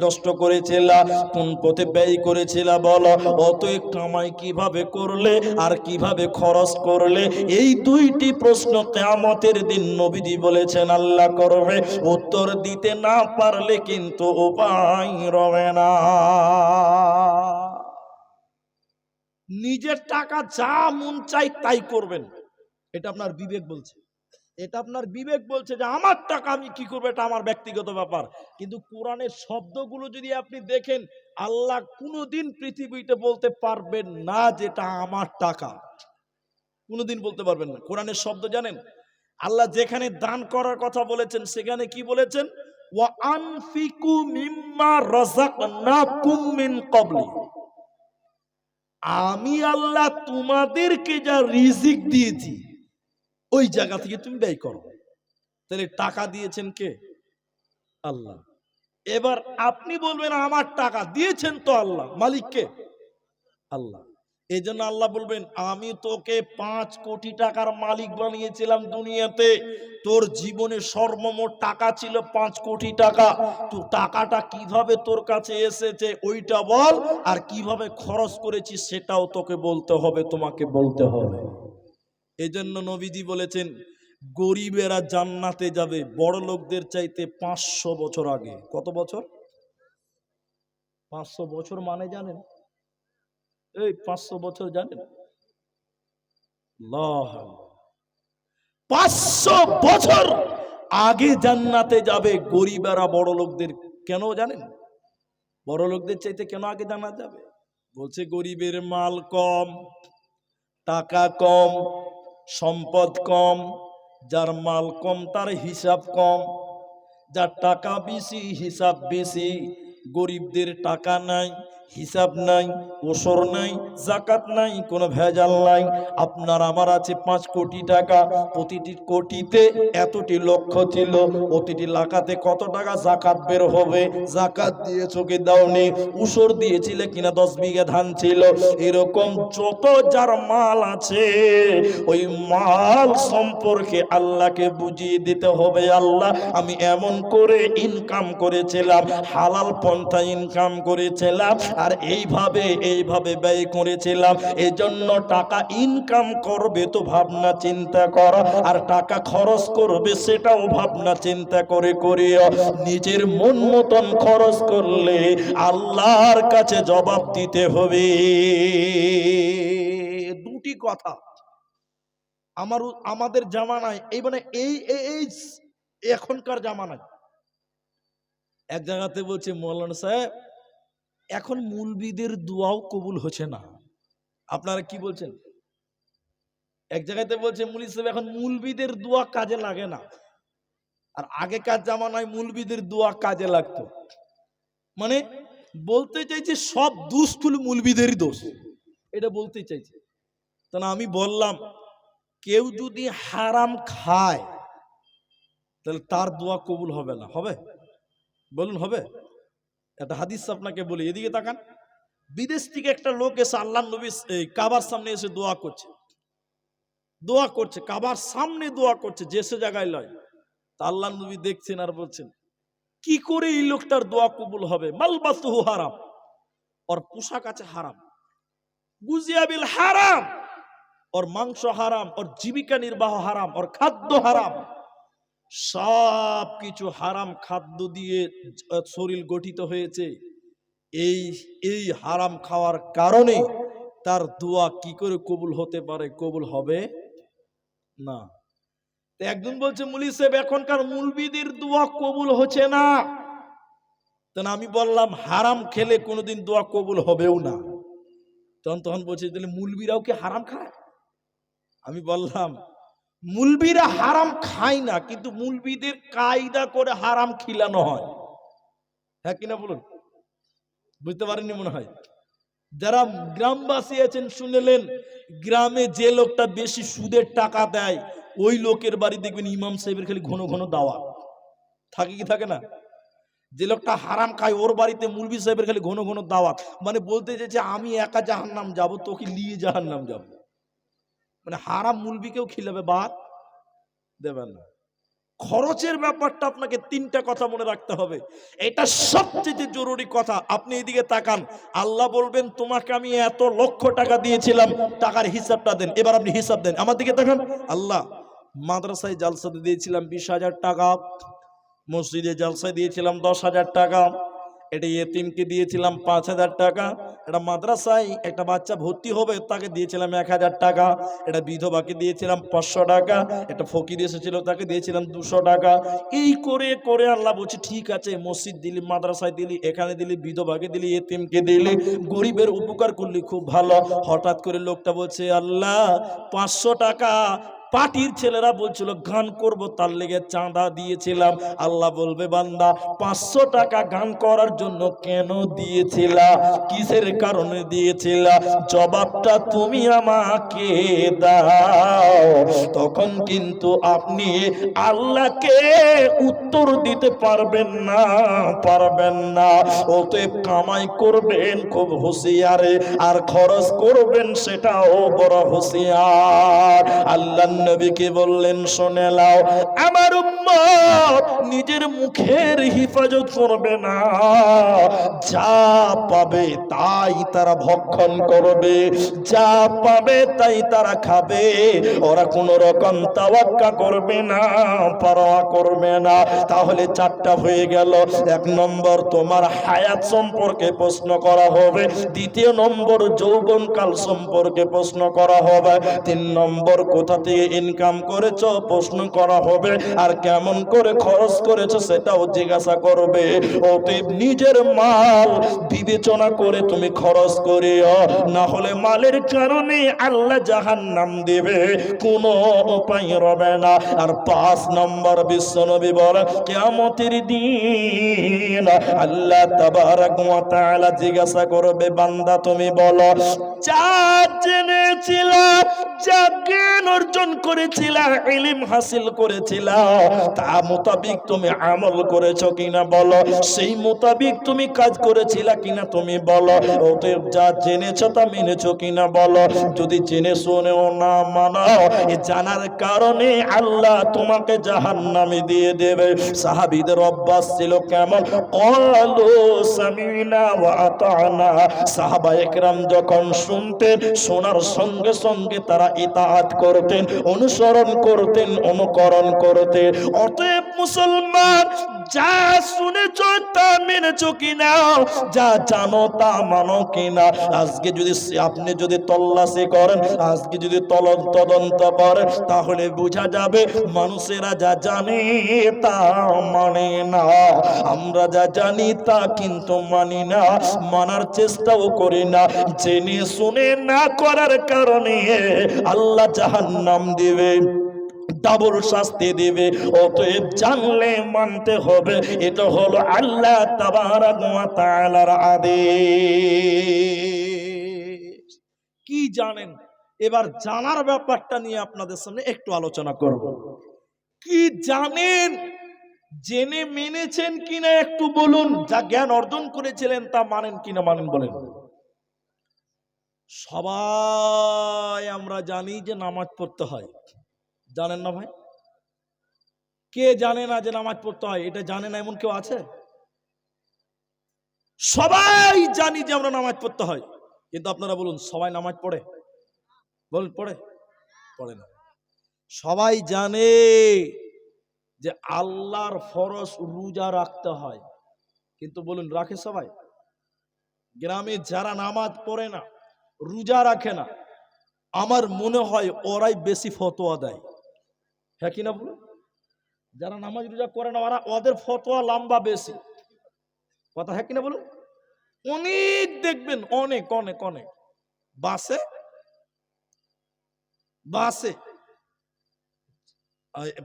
Speaker 1: নষ্ট করেছিলা, কোন পথে ব্যয় করেছিলা বলো? অতএব কামাই কিভাবে করলে আর কিভাবে খরচ করলে, এই দুইটি প্রশ্ন কিয়ামতের দিন নবীজি বলেছেন আল্লাহ করবে। উত্তর দিতে না পারলে কিন্তু উপায় রবে না। নিজের টাকা যা মন চাই তাই করবেন, এটা আপনার বিবেক বলছে, এটা আপনার বিবেক বলছে যে আমার টাকা আমি কি করবো, এটা আমার ব্যক্তিগত ব্যাপার। কিন্তু কোরআনের শব্দগুলো যদি আপনি দেখেন, আল্লাহ কোনোদিন পৃথিবীতে বলতে পারবেন না যেটা আমার টাকা, কোনোদিন বলতে পারবেন না। কোরআনের শব্দ জানেন, আল্লাহ যেখানে দান করার কথা বলেছেন সেখানে কি বলেছেন? ওয়া আনফিকু মিম্মা রাযাকনাকুম মিন ক্বাবলি, আমি আল্লাহ তোমাদেরকে যা রিজিক দিয়েছি ওই জায়গা থেকে তুমি ব্যয় করো। তাহলে টাকা দিয়েছেন কে? আল্লাহ। এবার আপনি বলবেন আমার টাকা দিয়েছেন তো আল্লাহ, মালিক কে? আল্লাহ। এই জন্য আল্লাহ বলবেন, আমি তোকে 5 কোটি টাকার মালিক বানিয়েছিলাম দুনিয়াতে, তোর জীবনে সর্বমোট টাকা ছিল 5 কোটি টাকা, তো টাকাটা কিভাবে তোর কাছে এসেছে ওইটা বল, আর কিভাবে খরচ করেছিস সেটাও তোকে বলতে হবে, তোমাকে বলতে হবে। এই জন্য নবীজি বলেছেন, গরিবেরা জান্নাতে যাবে বড় লোকদের চাইতে 500 বছর আগে। কত বছর? 500 বছর মানে জানেন? এই 500 বছর জানেন? 500 বছর আগে জান্নাতে যাবে গরিবেরা বড় লোকদের। কেন জানেন? বড় লোকদের চাইতে কেন আগে জান্নাতে যাবে? বলছে গরিবের মাল কম, টাকা কম, সম্পদ কম। যার মাল কম তার হিসাব কম, যার টাকা বেশি হিসাব বেশি। গরিবদের টাকা নাই, হিসাব নাই, ওসর নাই, জাকাত নাই, কোনো ভেজাল নাই। আপনার আমার আছে 5 কোটি টাকা, প্রতিটি কোটিতে এতটি লক্ষ ছিল, প্রতিটি লাখাতে কত টাকা জাকাত বের হবে? জাকাত দিয়েছো কি দাওনি? ওসর দিয়েছিলে কিনা? 10 বিঘা ধান ছিল। এরকম যত যার মাল আছে, ওই মাল সম্পর্কে আল্লাহকে বুঝিয়ে দিতে হবে, আল্লাহ আমি এমন করে ইনকাম করেছিলাম, হালাল পন্থা ইনকাম করেছিলাম, আর এইভাবে ব্যয় করেছিলাম। এজন্য টাকা ইনকাম করবে তো ভাবনা চিন্তা করো, আর টাকা খরচ করবে সেটাও ভাবনা চিন্তা করে করিও। নিজের মন মতন খরচ করলে আল্লাহর কাছে জবাব দিতে হবে। দুটি কথা, আমাদের জামানায় এই মানে এই এখনকার জামানায় এক জায়গাতে বলছে মৌলানা সাহেব এখন মুলবিদের দোয়াও কবুল হচ্ছে না। আপনারা কি বলছেন? এক জায়গাতে বলছে মুলি সাহেব এখন মুলবিদের দোয়া কাজে লাগে না, আর আগেকার জামানায় মুলবিদের দোয়া কাজে লাগতো। মানে বলতে চাইছে সব দুষ্কুল মুলবিদেরই দোষ, এটা বলতে চাইছে। তা না, আমি বললাম কেউ যদি হারাম খায় তাহলে তার দোয়া কবুল হবে না? হবে? বলুন হবে? একটা হাদিস আপনাকে বলি, এদিকে তাকান। বিদেশ থেকে একটা লোক এসে আল্লাহ নবী কাবার সামনে এসে দোয়া করছে, কাবার সামনে দোয়া করছে, যে সে জায়গায় লয়। তা আল্লাহ নবী দেখছেন আর বলছেন কি করে এই লোকটার দোয়া কবুল হবে? মালবাসুহু হারাম, ওর পোশাক আছে হারাম, গুজিয়া বিল হারাম, ওর মাংস হারাম, ওর জীবিকা নির্বাহ হারাম, ওর খাদ্য হারাম, সব কিছু হারাম খাদ্য দিয়ে শরীর গঠিত হয়েছে। এই হারাম খাওয়ার কারণে তার দোয়া কি করে কবুল হতে পারে? কবুল হবে না। একজন বলছে মুলি সাহেব এখনকার মুলবিদের দোয়া কবুল হচ্ছে না। আমি বললাম হারাম খেলে কোনোদিন দোয়া কবুল হবেও না। তখন বলছে তাহলে মুলবিরাও কি হারাম খায়? আমি বললাম মুলবিরা হারাম খায় না, কিন্তু মুলবিদের কায়দা করে হারাম খিলানো হয়। হ্যাঁ কিনা বলুন? বুঝতে পারেননি মনে হয়। যারা গ্রামবাসী আছেন শুনলেন, গ্রামে যে লোকটা বেশি সুদের টাকা দেয় ওই লোকের বাড়ি দেখবেন ইমাম সাহেবের খালি ঘন ঘন দাওয়াত থাকে, কি থাকে না? যে লোকটা হারাম খায় ওর বাড়িতে মুলবি সাহেবের খালি ঘন ঘন দাওয়াত। মানে বলতে চাইছে আমি একা জাহান্নাম যাব, তোকে নিয়ে জাহান্নাম যাব। মানে হারাম মুলবিকেও খিলাবে, বাদ দেবেন না। খরচের ব্যাপারটা আপনাকে তিনটা কথা মনে রাখতে হবে, এটা সবচেয়ে জরুরি কথা। আপনি এদিকে তাকান, আল্লাহ বলবেন তোমাকে আমি এত লক্ষ টাকা দিয়েছিলাম, টাকার হিসাবটা দেন। এবার আপনি হিসাব দেন, আমার দিকে তাকান। আল্লাহ মাদ্রাসায় জালসাতে দিয়েছিলাম 20,000 টাকা, মসজিদে জালসায় দিয়েছিলাম 10,000 টাকা, এটা ইয়েতিমকে দিয়েছিলাম 5,000 টাকা, এটা মাদ্রাসায় একটা বাচ্চা ভর্তি হবে তাকে দিয়েছিলাম 1,000 টাকা, এটা বিধবাকে দিয়েছিলাম 500 টাকা, একটা ফকির এসেছিল তাকে দিয়েছিলাম 200 টাকা। এই করে করে আল্লাহ বলছে ঠিক আছে, মসজিদ দিলি, মাদ্রাসায় দিলি, এখানে দিলি, বিধবাকে দিলি, ইয়েতিমকে দিলি, গরিবের উপকার করলি, খুব ভালো। হঠাৎ করে লোকটা বলছে আল্লাহ 500 টাকা পার্টির ছেলেরা বলছিল গান করব তার লেগে চাঁদা দিয়েছিলাম। আল্লাহ বলবে বান্দা 500 টাকা গান করার জন্য কেন দিয়েছিলা, কিসের কারণে দিয়েছিলা, জবাবটা তুমি আমাকে দাও। তখন কিন্তু আপনি আল্লাহকে উত্তর দিতে পারবেন না। অতএব কামাই করবেন খুব হুঁশিয়ারে, আর খরচ করবেন সেটাও বড় হুঁশিয়ার। আল্লাহ নবীকে বললেন শুনে নাও, আমার উম্মত নিজের মুখের হিফাজত করবে না, যা পাবে তাই তারা ভক্ষণ করবে, যা পাবে তাই তারা খাবে, ওরা কোন রকম তাওয়াক্কা করবে না, পরোয়া করবে না। তাহলে 4টা হয়ে গেল। 1 নম্বর তোমার হায়াত সম্পর্কে প্রশ্ন করা হবে, 2 নম্বর যৌবনকাল সম্পর্কে প্রশ্ন করা হবে, 3 নম্বর কোথা থেকে ইনকাম করেছো প্রশ্ন করা হবে, আর কেমন করে খরচ করেছো সেটাও জিজ্ঞাসা করবে। অতএব নিজের মাল বিবেচনা করে তুমি খরচ করিও, না হলে মালের কারণে আল্লাহ জাহান্নাম দেবে, কোনো উপায় রবে না। আর 5 নম্বর বিশ্বনবী বলে কিয়ামতের দিন আল্লাহ তাবারক ওয়া তাআলা জিজ্ঞাসা করবে বান্দা তুমি বলো যা জেনেছিলা, যা জ্ঞান অর্জন করেছিলা, ইলম হাসিল করেছিলা, তা মোতাবিক তুমি আমল করেছো কিনা বলো, সেই মোতাবিক তুমি কাজ করেছিলা কিনা তুমি বলো। অতএব যা জেনেছো তা মেনেছো কিনা বলো। যদি জেনে শুনেও না মানো, এই জানার কারণে আল্লাহ তোমাকে জাহান্নামে দিয়ে দেবে। সাহাবীদের অভ্যাস ছিল কেমন, ক্বালু সামিনা ওয়া আতানা, সাহাবায়ে কেরাম যখন শুনতেন, শোনার সঙ্গে সঙ্গে তারা ইতাআত করতেন। অনুসরণ করতেন, অনুকরণ করতেন। অতএব মুসলমান, যা শুনেছ তা মেনেছ কিনা, যা জানো তা মানো কিনা। আজকে যদি আপনি যদি তল্লাশি করেন, আজকে যদি তদন্ত করেন, তাহলে বোঝা যাবে মানুষেরা যা জানে তা মানে না। আমরা যা জানি তা কিন্তু মানি না, মানার চেষ্টাও করি না। জেনে শুনে না করার কারণে আল্লাহ জাহান্নাম দিবে, ডাবল শাস্তি দিবে। অতএব জানলে মানতে হবে। এটা হলো আল্লাহ তাবারাক ওয়া তাআলার আদেশ। কি জানেন? এবার জানার ব্যাপারটা নিয়ে আপনাদের সামনে একটু আলোচনা করব। কি জানেন? জেনে মেনেছেন কিনা একটু বলুন। যা জ্ঞান অর্জন করেছিলেন তা মানেন কিনা, মানেন বলেন। সবাই আমরা জানি যে নামাজ পড়তে হয়, জানেন না ভাই? কে জানে না যে নামাজ পড়তে হয়? এটা জানে না এমন কেউ আছে? সবাই জানি যে আমরা নামাজ পড়তে হয়, কিন্তু আপনারা বলুন, সবাই নামাজ পড়ে? বলুন, পড়ে? পড়ে না। সবাই জানে যে আল্লাহর ফরজ রোজা রাখতে হয়, কিন্তু বলুন, রাখে সবাই? গ্রামে যারা নামাজ পড়ে না, রোজা রাখে না, আমার মনে হয় ওরাই বেশি ফতোয়া দেয়। হ্যাঁ কিনা বলুন? যারা নামাজ রোজা করে না, ওদের ফতোয়া লম্বা বেশি। কথা হ্যাঁ কিনা বলুন? অনেক দেখবেন, অনেক অনেক অনেক বাসে বাসে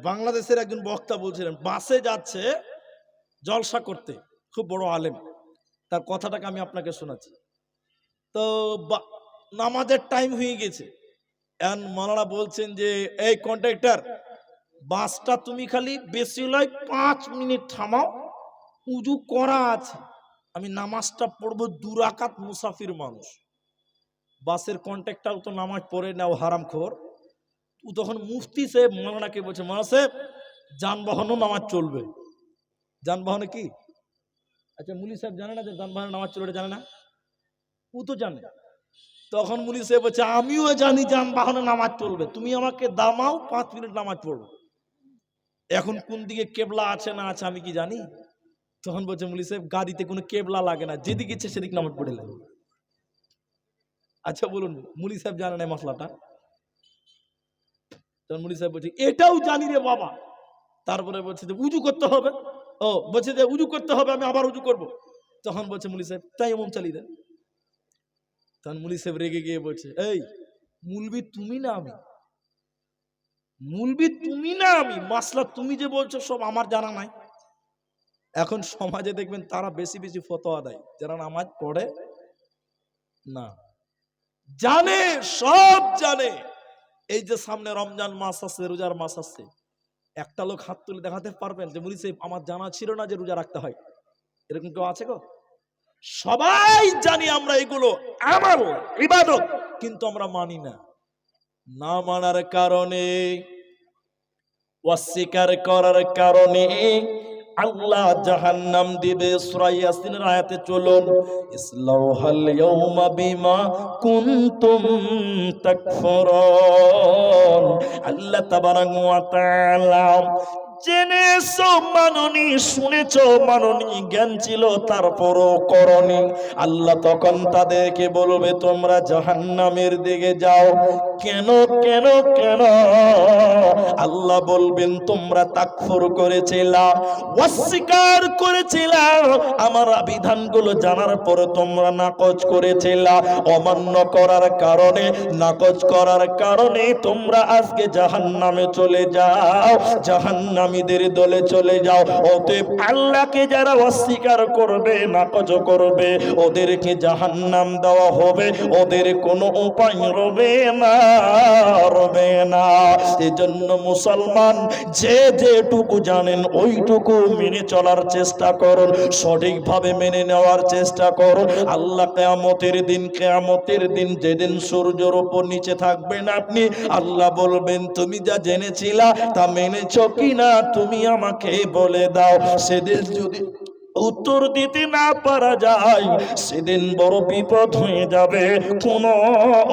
Speaker 1: বাংলাদেশের একজন বক্তা বলছিলেন, বাসে যাচ্ছে জলসা করতে, খুব বড় আলেম, তার কথাটাকে আমি আপনাকে শোনাচ্ছি। তো নামাজের টাইম হয়ে গেছে, এখন মাওলানা বলছেন যে, এই কন্ট্রাক্টর, বাসটা তুমি খালি বেশি লয় 5 মিনিট থামাও, উজু করা আছে, আমি নামাজটা পড়বো 2 রাকাত, মুসাফির মানুষ। বাসের কন্ট্রাক্টর তো নামাজ পড়ে নাও, হারামখোর। ও তখন মুফতি সাহেব মাওলানাকে বলছে, মাওলানা সাহেব, যানবাহনও নামাজ চলবে। যানবাহনে কি? আচ্ছা, মুলি সাহেব জানে না যে যানবাহনে নামাজ চলবে? জানে না? ও তো জানে। তখন মুলি সাহেব বলছে, আমিও জানি যানবাহনে নামাজ চলবে, তুমি আমাকে দামাও, 5 মিনিট নামাজ পড়বো। এখন কোন দিকে কেবলা আছে না আছে আমি কি জানি? তখন বলছে মুলি সাহেব, গাড়িতে কোনো কেবলা লাগে না, যেদিকে ইচ্ছে সেদিক নামাজ পড়ে লাগে। আচ্ছা বলুন, মুলি সাহেব জানে না মশলাটা? তখন মুলি সাহেব বলছে, এটাও জানি রে বাবা। তারপরে বলছে যে উজু করতে হবে। ও বলছে যে উজু করতে হবে, আমি আবার উজু করব। তখন বলছে মুলি সাহেব, তাই এমন চালিয়ে দেন। তখন মুলি সাহেব রেগে গিয়ে বলছে, এই মুলবি তুমি না আমি, মুলবি তুমি না আমি, মাসলা তুমি যে বলছো সব আমার জানা নাই। এখন সমাজে দেখবেন তারা বেশি বেশি ফতোয়া দেয় যারা নামাজ পড়ে না, জানে, সব জানে। এই যে সামনে রমজান মাস আছে, রোজার মাস আছে, একটা লোক হাত তুলে দেখাতে পারবেন যে মুলি সাহেব আমার জানা ছিল না যে রোজা রাখতে হয়? এরকম কেউ আছে গো? সবাই জানি আমরা এগুলো আমল, ইবাদত, কিন্তু আমরা মানি না। না মানার কারণে, অস্বীকার করার কারণে আল্লাহ জাহান্নাম দিবে। সূরা ইয়াসিনের আয়াতে চলুন, ইসলাউহাল ইয়াউমা বিমা কুনতুম তাকফুরুন। আল্লাহ তাবারাক ওয়া তাআলা জেনেছো মাননি, শুনেছো মাননি, জ্ঞান ছিল তারপরও করনি, আল্লাহ তখন তাদেরকে বলবে তোমরা জাহান্নামের দিকে যাও। কেন কেন কেন? আল্লাহ বলবেন তোমরা তাকফুর করেছিলা, অস্বীকার করেছিলা, আমার বিধানগুলো জানার পরে তোমরা নাকচ করেছিলা। অমান্য করার কারণে, নাকচ করার কারণে তোমরা আজকে জাহান্নামে চলে যাও, জাহান্নামীদের দলে চলে যাও। অতএব আল্লাহকে যারা অস্বীকার করবে, নাকচ করবে, ওদেরকে জাহান্নাম দেওয়া হবে, ওদের কোনো উপায় রবে না, রবে না। এজন্য মুসলমান যে যেটুকু জানেন ওইটুকু মেনে চলার চেষ্টা করুন, সঠিকভাবে মেনে নেওয়ার চেষ্টা করুন। আল্লাহ কিয়ামতের দিন যেদিন সূর্যের উপর নিচে থাকবেন আপনি, আল্লাহ বলবেন তুমি যা জেনেছিলা তা মেনেছো কিনা তুমি আমাকে বলে দাও। সেদিন যদি উত্তর দিতে না পারা যায়, সেদিন বড় বিপদ হয়ে যাবে, কোনো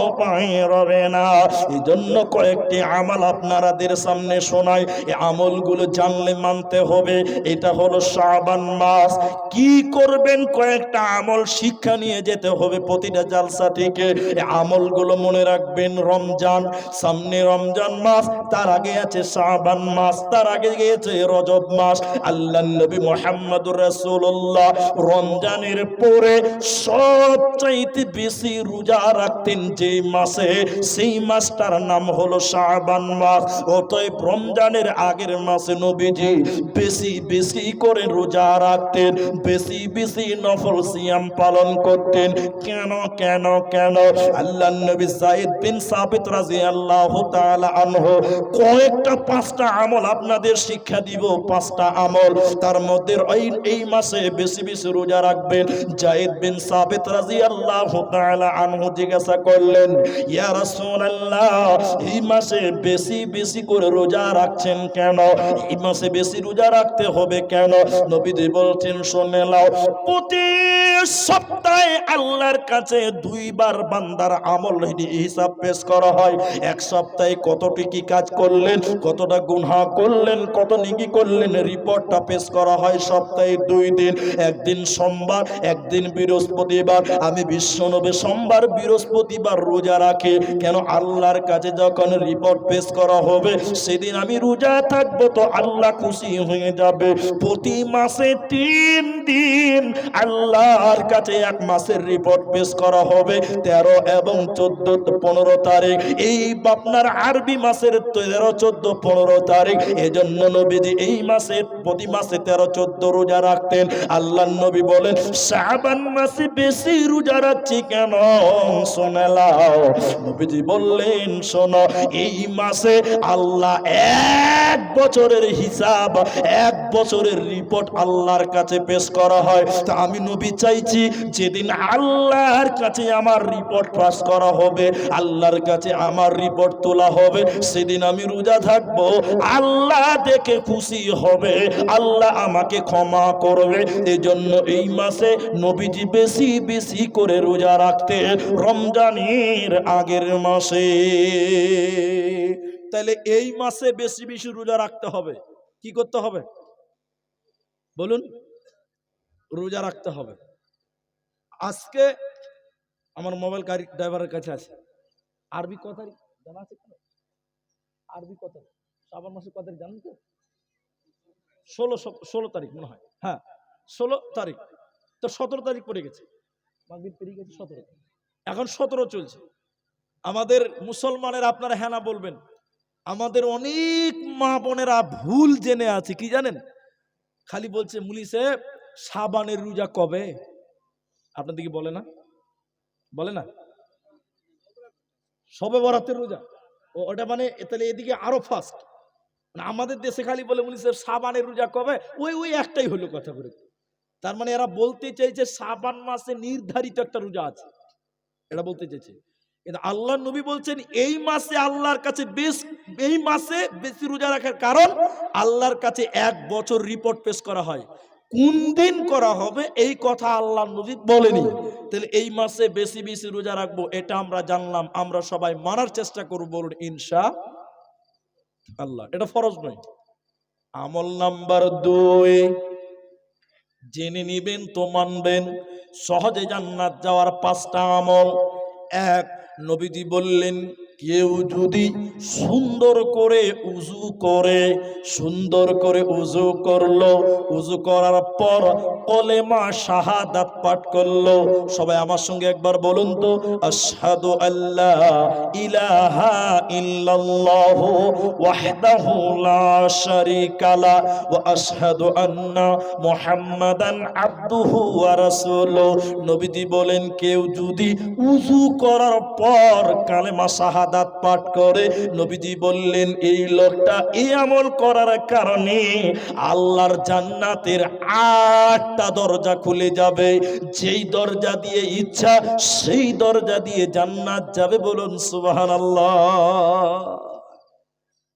Speaker 1: উপায় রবে না। এই জন্য কয়েকটি আমল আপনাদের সামনে শোনাই, এই আমলগুলো জানলে মানতে হবে। এটা হলো শাবান মাস। কি করবেন, কয়েকটা আমল শিক্ষা নিয়ে যেতে হবে প্রতিটা জালসা থেকে। এই আমলগুলো মনে রাখবেন। রমজান, সামনে রমজান মাস, তার আগে আছে শাবান মাস, তার আগে গিয়েছে রজব মাস। আল্লাহর নবী মুহাম্মদুর রাসূলুল্লাহ রমজানের পরে সবচাইতে বেশি রোজা রাখতেন যে মাসে, সেই মাসটার নাম হলো শাবান মাস। অতএব রমজানের আগের মাসে নবীজি বেশি বেশি করে রোজা রাখতেন, বেশি বেশি নফল সিয়াম পালন করতেন। কেন কেন কেন? আল্লাহর নবী যায়েদ বিন সাবিত রাদিয়াল্লাহু তাআলা আনহু কয়েকটা পাঁচটা আমল আপনাদের শিক্ষা দিব, পাঁচটা আমল। তার মধ্যে এই মাসে বেশি বেশি রোজা রাখবেন। যায়েদ বিন সাবিত রাদিয়াল্লাহু তাআলা আনহু জিজ্ঞাসা করলেন, ইয়া রাসূলুল্লাহ, এই মাসে বেশি বেশি করে রোজা রাখছেন কেন? এই মাসে বেশি রোজা রাখতে হবে কেন? নবীজি বলছেন, শুনে নাও, প্রতি সপ্তাহে আল্লাহর কাছে দুইবার বান্দার আমল হিসাব পেশ করা হয়। এক সপ্তাহে কতটি কি কাজ করলেন, কতটা গুনাহ করলেন, কত নেকি করলেন, রিপোর্টটা পেশ করা হয় সপ্তাহে 2 দিন। একদিন সোমবার, একদিন বৃহস্পতিবার। আমি বিশ্বনবী সোমবার বৃহস্পতিবার রোজা রাখি। কেন? আল্লাহর কাছে যখন রিপোর্ট পেশ করা হবে সেদিন আমি রোজা থাকবো, তো আল্লাহ খুশি হয়ে যাবে। প্রতি মাসে 3 দিন আল্লাহর কাছে এক মাসের রিপোর্ট পেশ করা হবে, 13 এবং 14 15 তারিখ। এই আপনার আরবি মাসের 13 14 15 তারিখ। এজন্য নবীজি এই মাসে প্রতি মাসে 13 14 রোজা রাখতেন। আল্লাহর নবী বলেন, শাবান মাসে বেশি রোজা রাখছি কেন? শুনে নাও। নবীজি বললেন, শোনো, এই মাসে আল্লাহ 1 বছরের হিসাব, 1 বছরের রিপোর্ট আল্লাহর কাছে পেশ করা হয়। তা আমি নবী চাইছি যেদিন আল্লাহর কাছে আমার রিপোর্ট পাস করা হবে, আল্লাহর কাছে আমার রিপোর্ট তোলা হবে, সেদিন আমি রোজা থাকবো। আল্লাহ দেখে খুশি হবে, আল্লাহ আমাকে ক্ষমা করবে। এজন্য এই মাসে নবীজি বেশি বেশি করে রোজা রাখতে, রমজানের আগের মাসে। তাহলে এই মাসে বেশি বেশি রোজা রাখতে হবে। কি করতে হবে বলুন? রোজা রাখতে হবে। আজকে আমার মোবাইল গাড়ি ড্রাইভারের কাছে আছে, আরবি কত তারিখ জানা আছে? আরবি কত শ্রাবণ মাসের কত তারিখ জানেন তো? 16 তারিখ মনে হয়। হ্যাঁ, 16 তারিখ। তো 17 তারিখ পড়ে গেছে, মাগরিব পেরিয়ে গেছে 17। এখন 17 চলছে। আমাদের মুসলমানের, আপনারা হ্যাঁ না বলবেন, আমাদের অনেক মা বোনেরা ভুল জেনে আছে। কি জানেন? খালি বলছে, মুলি সাহেব শাবানের রোজা কবে? আপনাদের কি বলে না? বলে না? শবে বরাতের রোজা, ওটা মানে তাহলে এদিকে আরো ফাস্ট। আমাদের দেশে খালি বলে, মুলি সাহেব শাবানের রোজা কবে? ওই একটাই হলো কথা করে। তার মানে এরা বলতে চাইছে শাবান মাসে নির্ধারিত একটা রোজা আছে, এটা বলতে চাইছে। কিন্তু আল্লাহর নবী বলছেন, এই মাসে আল্লাহর কাছে এই মাসে বেশি রোজা রাখার কারণ আল্লাহর কাছে 1 বছর রিপোর্ট পেশ করা হয়। কোন দিন করা হবে এই কথা আল্লাহর নবী বলেনি। তাহলে এই মাসে বেশি বেশি রোজা রাখবো, এটা আমরা জানলাম। আমরা সবাই মানার চেষ্টা করব, বলুন ইনশাআল্লাহ। এটা ফরজ নয়। আমল নাম্বার 2 জেনে নিবেন তো মানবেন। সহজে জান্নাত যাওয়ার 5টা আমল। 1, নবীজি বললেন, কেউ যদি সুন্দর করে উযু করে, সুন্দর করে উযু করলো, উযু করার পর কলেমা শাহাদাত পাঠ করলো। সবাই আমার সঙ্গে একবার বলুন তো, আশহাদু আল্লা ইলাহা ইল্লাল্লাহু ওয়াহদাহু লা শারীকা লা ওয়া আশহাদু আন্না মুহাম্মাদান আবদুহু ওয়া রাসূলুহু। নবীজি বলেন, কেউ যদি উযু করার পর কালেমা শাহাদাত পাঠ করে, নবীজি বললেন, এই লোকটা এই আমল করার কারণে আল্লাহর জান্নাতের 8টা দরজা খুলে যাবে। যেই দরজা দিয়ে ইচ্ছা সেই দরজা দিয়ে জান্নাত যাবে। বলুন সুবহানাল্লাহ।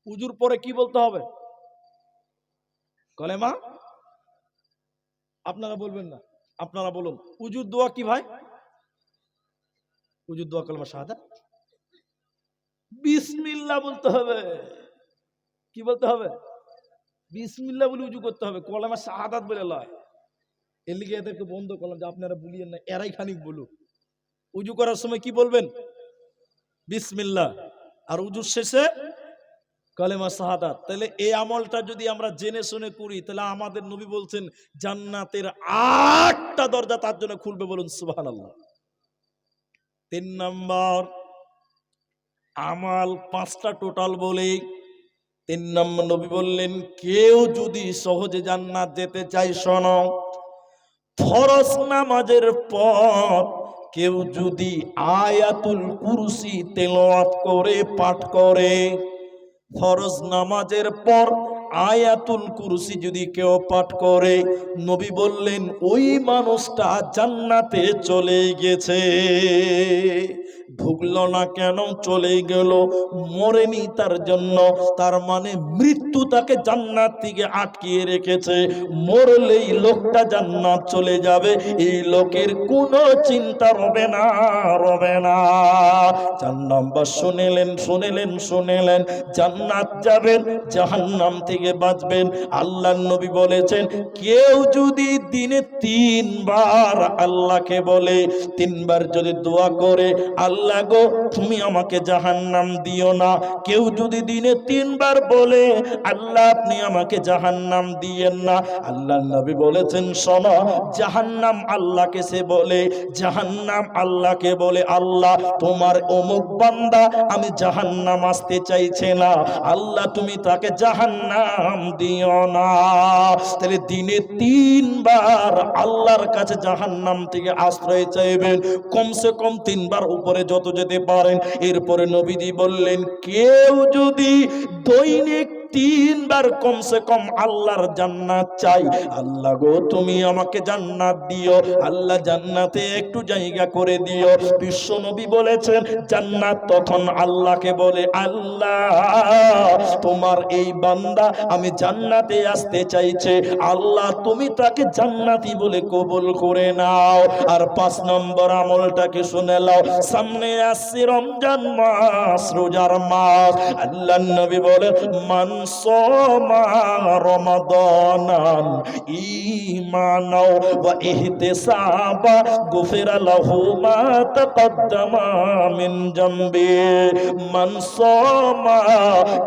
Speaker 1: উযুর পরে কি বলতে হবে? কলেমা আপনারা বলবেন না, আপনারা বলুন উজুর দোয়া কি ভাই? উজুর দোয়া কালেমা শাহাদাত বিসমিল্লাহ বলতে হবে। কি বলতে হবে? বিসমিল্লাহ বলে উজু করতে হবে, কলেমা শাহাদাত বলে লয়। এর লিগে এদেরকে বন্ধ করলাম যে আপনারা বলিয়েন না, এরাই খানিক বলুক। উজু করার সময় কি বলবেন? বিসমিল্লাহ। আর উজুর শেষে কালেমা শাহাদাত। তাহলে এই আমলটা যদি আমরা জেনে শুনে করি, তাহলে আমাদের নবী বলছেন জান্নাতের 8টা দরজা তার জন্য খুলবে, বলুন সুবহানাল্লাহ। 3 নাম্বার আমাল 5টা টোটাল বলে 3 নম্বর নবী বললেন কেউ যদি সহজে জান্নাত যেতে চায়, শোনো, ফরজ নামাজের পর কেউ যদি আয়াতুল কুরসি তেলাওয়াত করে পাঠ করে, ফরজ নামাজের পর আয়াতুল কুরসি যদি কেউ পাঠ করে, নবী বললেন ওই মানুষটা জান্নাতে চলে গেছে। ঢুকলো না কেন? চলে গেল, মরেনি তার জন্য। তার মানে মৃত্যু তাকে জান্নাত থেকে আটকিয়ে রেখেছে। মরলেই লোকটা জান্নাত চলে যাবে, এই লোকের কোনো চিন্তা রবে না, রবে না। 4 নম্বর শুনেলেন জান্নাত যাবেন, জাহান্নাম থেকে বাঁচবেন। আল্লাহর নবী বলেছেন কেউ যদি দিনে 3 বার আল্লাহকে বলে, 3 বার যদি দোয়া করে, আল্লাহ গো তুমি আমাকে জাহান্নাম দিও না। কেউ যদি দিনে 3 বার বলে, আল্লাহ আপনি আমাকে জাহান্নাম দিয়েন না, আল্লাহর নবী বলেছেন শোনো, জাহান্নাম আল্লাহকে সে বলে, জাহান্নাম আল্লাহকে বলে আল্লাহ তোমার অমুক বান্দা আমি জাহান্নাম আসতে চাইছে না, আল্লাহ তুমি তাকে জাহান্নাম দিও না। তাহলে দিনে 3 বার আল্লাহর কাছে জাহান্নাম থেকে আশ্রয় চাইবেন, কমসে কম 3 বার, উপরে যত যেতে পারেন। এরপরে নবীজি বললেন কেউ যদি দৈনিক 3 বার কমসে কম আল্লাহর জান্নাত চাই, আল্লাহ গো তুমি আমাকে জান্নাত দিও, আল্লাহ জান্নাতে একটু জায়গা করে দিও। বিশ্ব নবী বলেছেন জান্নাত তখন আল্লাহকে বলে আল্লাহ তোমার এই বান্দা আমি জান্নাতে আসতে চাইছে, আল্লাহ তুমি তাকে জান্নাতি বলে কবুল করে নাও। আর 5 নম্বর আমলটাকে শুনে নাও, সামনে আসছে রমজান মাস, রোজার মাস। আল্লাহর নবী বলেন মান সামা রমাদানান ঈমানাও ওয়া ইহতিসাবা গুফিরা লাহু মা তাকদ্দামা মিন জামবি। মান সামা,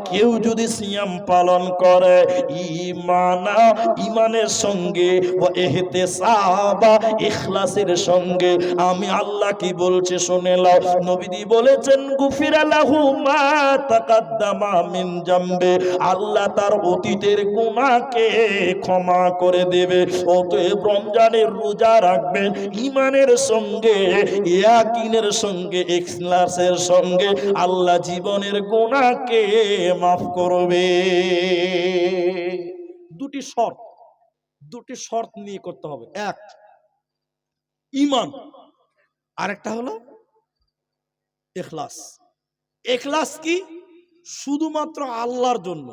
Speaker 1: কেউ যদি সিয়াম পালন করে, ঈমানা, ঈমানের সঙ্গে, ওয়া ইহতিসাবা, ইখলাসের সঙ্গে, আমি আল্লাহ কি বলছে শুনে নাও। নবীজি বলেছেন গুফিরা লাহু মা তাকদ্দামা মিন জামবি, আল্লাহ তার অতীতের গুনাহকে ক্ষমা করে দেবে। অতএব রমজানের রোজা রাখবেন ঈমানের সঙ্গে, ইয়াকিনের সঙ্গে, ইখলাসের সঙ্গে, আল্লাহ জীবনের গুনাহকে মাফ করবে। দুটি শর্ত নিয়ে করতে হবে, এক ঈমান, আরেকটা হলো ইখলাস। ইখলাস কি? শুধুমাত্র আল্লাহর জন্য।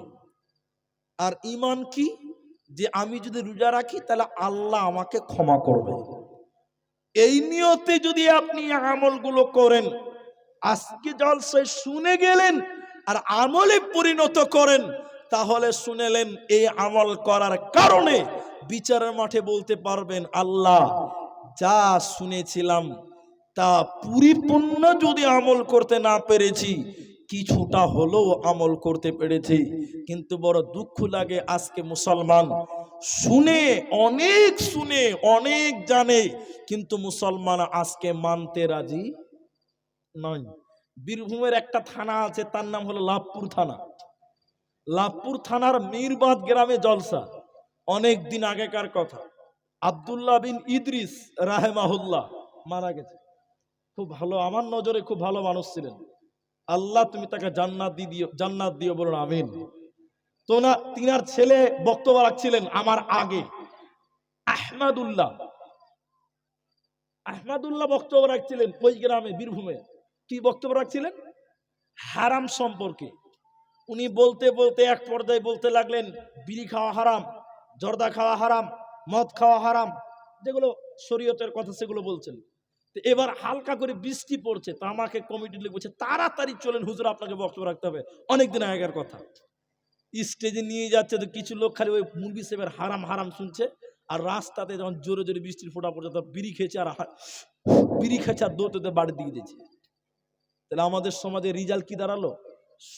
Speaker 1: আর ঈমান কি? যে আমি যদি রোজা রাখি তাহলে আল্লাহ আমাকে ক্ষমা করবে। এই নিয়তে যদি আপনি আমলগুলো করেন, আজকে জলসায় শুনে গেলেন আর আমলে পরিণত করেন, তাহলে শুনেলেন এই আমল করার কারণে বিচারের মাঠে বলতে পারবেন আল্লাহ যা শুনেছিলাম তা পরিপূর্ণ যদি আমল করতে না পেরেছি, কিছুটা হলেও আমল করতে পেরেছি। কিন্তু বড় দুঃখ লাগে আজকে মুসলমান শুনে অনেক জানে, কিন্তু মুসলমান আজকে মানতে রাজি নয়। বীরভূমের একটা থানা আছে, তার নাম হলো লাভপুর থানা। লাভপুর থানার মিরবাদ গ্রামে জলসা, অনেক দিন আগেকার কথা। আব্দুল্লাহ বিন ইদ্রিস রাহেমাহুল্লাহ মারা গেছে। খুব ভালো, আমার নজরে খুব ভালো মানুষ ছিলেন। আল্লাহ তুমি তাকে জান্নাত দিও বলুন আমিন। তো না, তিনার ছেলে বক্তব্য রাখছিলেন আমার আগে, আহমদুল্লাহ বক্তব্য রাখছিলেন ওই গ্রামে বীরভূমে। কি বক্তব্য রাখছিলেন? হারাম সম্পর্কে। উনি বলতে বলতে এক পর্যায়ে বলতে লাগলেন বিড়ি খাওয়া হারাম, জর্দা খাওয়া হারাম, মদ খাওয়া হারাম, যেগুলো শরীয়তের কথা সেগুলো বলছেন। তো এবার হালকা করে বৃষ্টি পড়ছে, তো আমাকে কমিটি লোক বলছে তাড়াতাড়ি চলেন হুজুর, আপনাকে বক্তব্য রাখতে হবে। অনেকদিন আগের কথা। স্টেজে নিয়ে যাচ্ছে, তো কিছু লোক খালি ওই মুরগি সাহেবের হারাম হারাম শুনছে, আর রাস্তাতে যখন জোরে জোরে বৃষ্টির ফোঁটা পড়ছে, তো বিড়ি খেয়েছে আর দৌড়তে বাড়ির দিকে দিয়েছে। তাহলে আমাদের সমাজে রিজাল্ট কি দাঁড়ালো?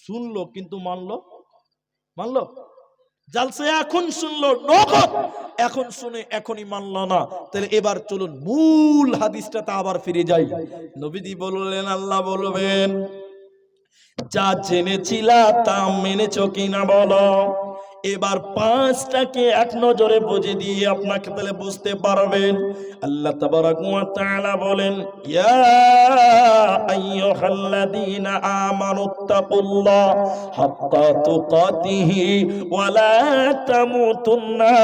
Speaker 1: শুনলো কিন্তু মানলো? মানলো? জালসা এখন শুনলো নগদ, এখন শুনে এখনই মানলো না। তাহলে এবার চলুন মূল হাদিসটাতে আবার ফিরে যাই। নবীজি বললেন, আল্লাহ বলবেন, যা জেনেছিলা তা মেনেছো কিনা বলো। এবার পাঁচটাকে এক নজরে বুঝে দিয়ে আপনাকে তাহলে বুঝতে পারবেন। আল্লাহ তাবারাক ওয়া তাআলা বলেন, ইয়া আইয়ুহাল্লাযীনা আমানুত্তাকুল্লাহ হাক্কা তুকাতিহি ওয়া লা তামুতুন্না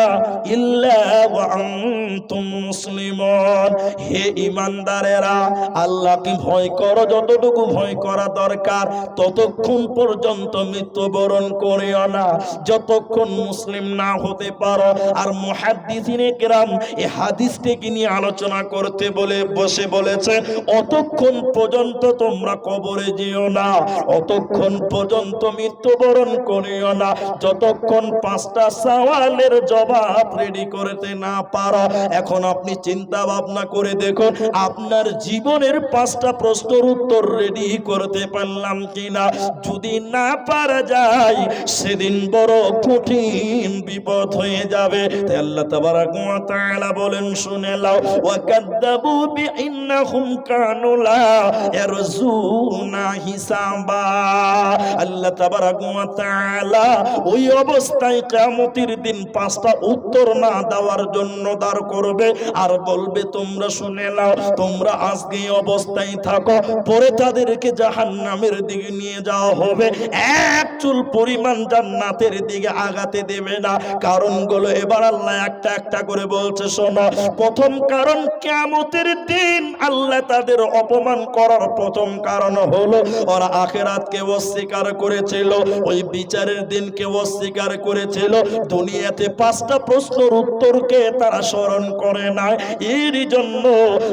Speaker 1: ইল্লা ওয়া আনতুম মুসলিমুন। হে ঈমানদারেরা, আল্লাহকে ভয় করো যতটুকু ভয় করা দরকার, ততক্ষণ পর্যন্ত মৃত্যুবরণ করিও না যতক্ষণ মুসলিম না হতে পারো। আর মুহাদ্দিসিনে কেরাম এই হাদিসটাকে নিয়ে আলোচনা করতে বলে বসে বলেছে, অতক্ষণ পর্যন্ত তোমরা কবরে যেও না, অতক্ষণ পর্যন্ত মৃত্যুবরণ করিও না যতক্ষণ পাঁচটা সওয়ালের জবাব রেডি করতে না পারো। এখন আপনি চিন্তা ভাবনা করে দেখুন, আপনার জীবনের পাঁচটা প্রশ্নের উত্তর রেডি করতে পারলাম কিনা। যদি না পারা যায়, সেদিন বড় কঠিন বিপদ হয়ে যাবে। আল্লাহ তাবারাক ওয়া তাআলা বলেন, শুনে নাও, ওয়া কাযাবু বিইন্নাহুম কানু লা ইয়ারজুনা হিসাবা। আল্লাহ তাবারাক ওয়া তাআলা ওই অবস্থায় কিয়ামতের দিন পাঁচটা উত্তর না দেওয়ার জন্য দাঁড় করবে আর বলবে, তোমরা শুনে নাও, তোমরা আজকে এই অবস্থায় থাকো, পরে তাদেরকে জাহান্নামের দিকে নিয়ে যাওয়া হবে, এক চুল পরিমাণ জান্নাতের দিকে আগাতে দেবে না। কারণগুলো এবার আল্লাহ একটা একটা করে বলছে, শোনো। প্রথম কারণ, কিয়ামতের দিন আল্লাহ তাদের অপমান করার প্রথম কারণ হলো ওরা আখিরাতকে অস্বীকার করেছিল, ওই বিচারের দিনকে অস্বীকার করেছিল। দুনিয়াতে পাঁচটা প্রশ্নের উত্তরকে তারা স্মরণ করে না, এর জন্য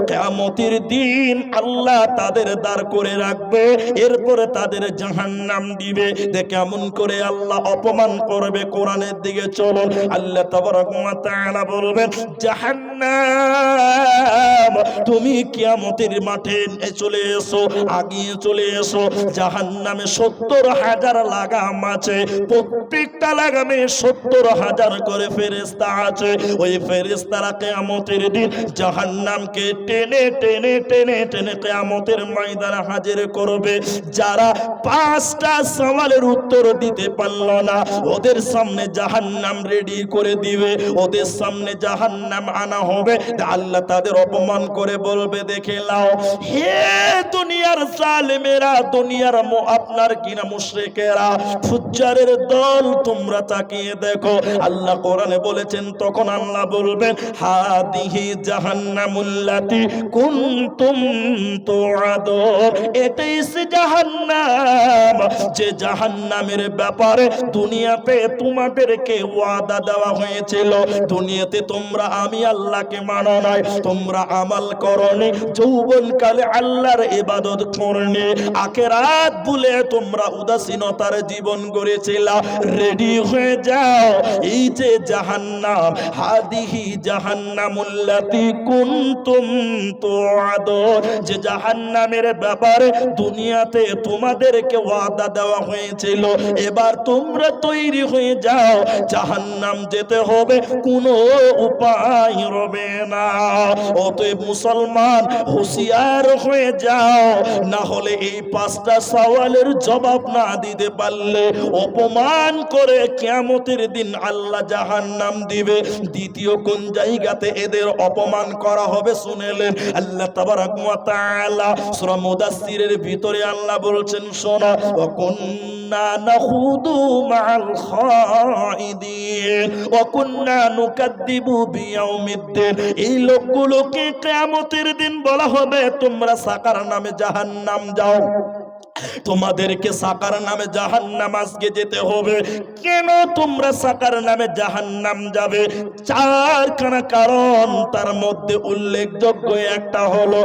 Speaker 1: কিয়ামতের দিন আল্লাহ তাদের দাঁড় করে রাখবে, এরপরে তাদের জাহান্নাম দিবে। কেমন করে আল্লাহ অপমান করবে, কোরআনের দিকে চলুন। আল্লাহ তাবারাক ওয়া তাআলা বলবেন, জাহান্নাম তুমি কিয়ামতের মাঠে চলে এসো, আগিয়ে চলে এসো। জাহান্নামে ৭০,০০০ লাগাম আছে, প্রত্যেকটা লাগামে ৭০,০০০ করে ফেরেশতা আছে। ওই ফেরেশতারা কিয়ামতের দিন জাহান্নামকে টেনে টেনে টেনে টেনে কিয়ামতের ময়দানে হাজির করবে। যারা পাঁচটা সওয়ালের উত্তর দিতে পারল না, ওদের সামনে জাহান্নাম রেডি করে দিবে, ওদের সামনে জাহান্নাম আনা হবে। আল্লাহ তাদের অপমান করে বলবে, দেখে নাও হে দুনিয়ার জালেমেরা, দুনিয়ার আপনার কিনা মুশরিকেরা, ফুজ্জারের দল, তোমরা তাকিয়ে দেখো। আল্লাহ কোরআনে বলেছেন, তখন আল্লাহ বলবেন, হাদিহি জাহান্নামুল্লাতি কুনতুম তুআদুন। এটাই সে জাহান্নাম যে জাহান্নামের ব্যাপারে দুনিয়াতে তোমাদেরকে ওয়াদা দেওয়া হয়েছিল। দুনিয়াতে তোমরা আমি আল্লাহকে মানো নাই, তোমরা আমাল করনি, যৌবনকালে আল্লাহর ইবাদত করনি, আখিরাত ভুলে তোমরা উদাসীনতার জীবন গড়েছিলা। রেডি হয়ে যাও, এই যে জাহান্নাম, হাদিহি জাহান্নামুল্লাতি কুনতুম তুআদুন, যে জাহান্নামের ব্যাপারে দুনিয়াতে তোমাদেরকে ওয়াদা দেওয়া হয়েছিল, এবার তোমরা তৈরি হয়ে যাও, জাহান্নাম যেতে হবে, কোনো উপায় রবে না। অতএব মুসলমান হুঁশিয়ার হয়ে যাও, না হলে এই পাঁচটা সওয়ালের জবাব না দিতে পারলে অপমান করে কিয়ামতের দিন আল্লাহ জাহান্নাম দিবে। দ্বিতীয় কোন জায়গাতে এদের অপমান করা হবে শুনেলেন? আল্লাহ তাবারাক ওয়া তাআলা সূরা মুদাসসিরের ভিতরে আল্লাহ বলছেন, শোনো, ওয়া কুন্না নাখুদু মাআল খাইদিন ওয়া কুন্না নুকাদ্দিবু বিয়াউমিদ্দিন। এই লোকগুলোকে কিয়ামতের দিন বলা হবে, তোমরা সাকার নামে জাহান্নাম যাও। তোমাদেরকে সাকার নামে জাহান্নাম আজকে যেতে হবে। কেন তোমরা সাকার নামে জাহান্নাম যাবে? চারখানা কারণ, তার মধ্যে উল্লেখযোগ্য একটা হলো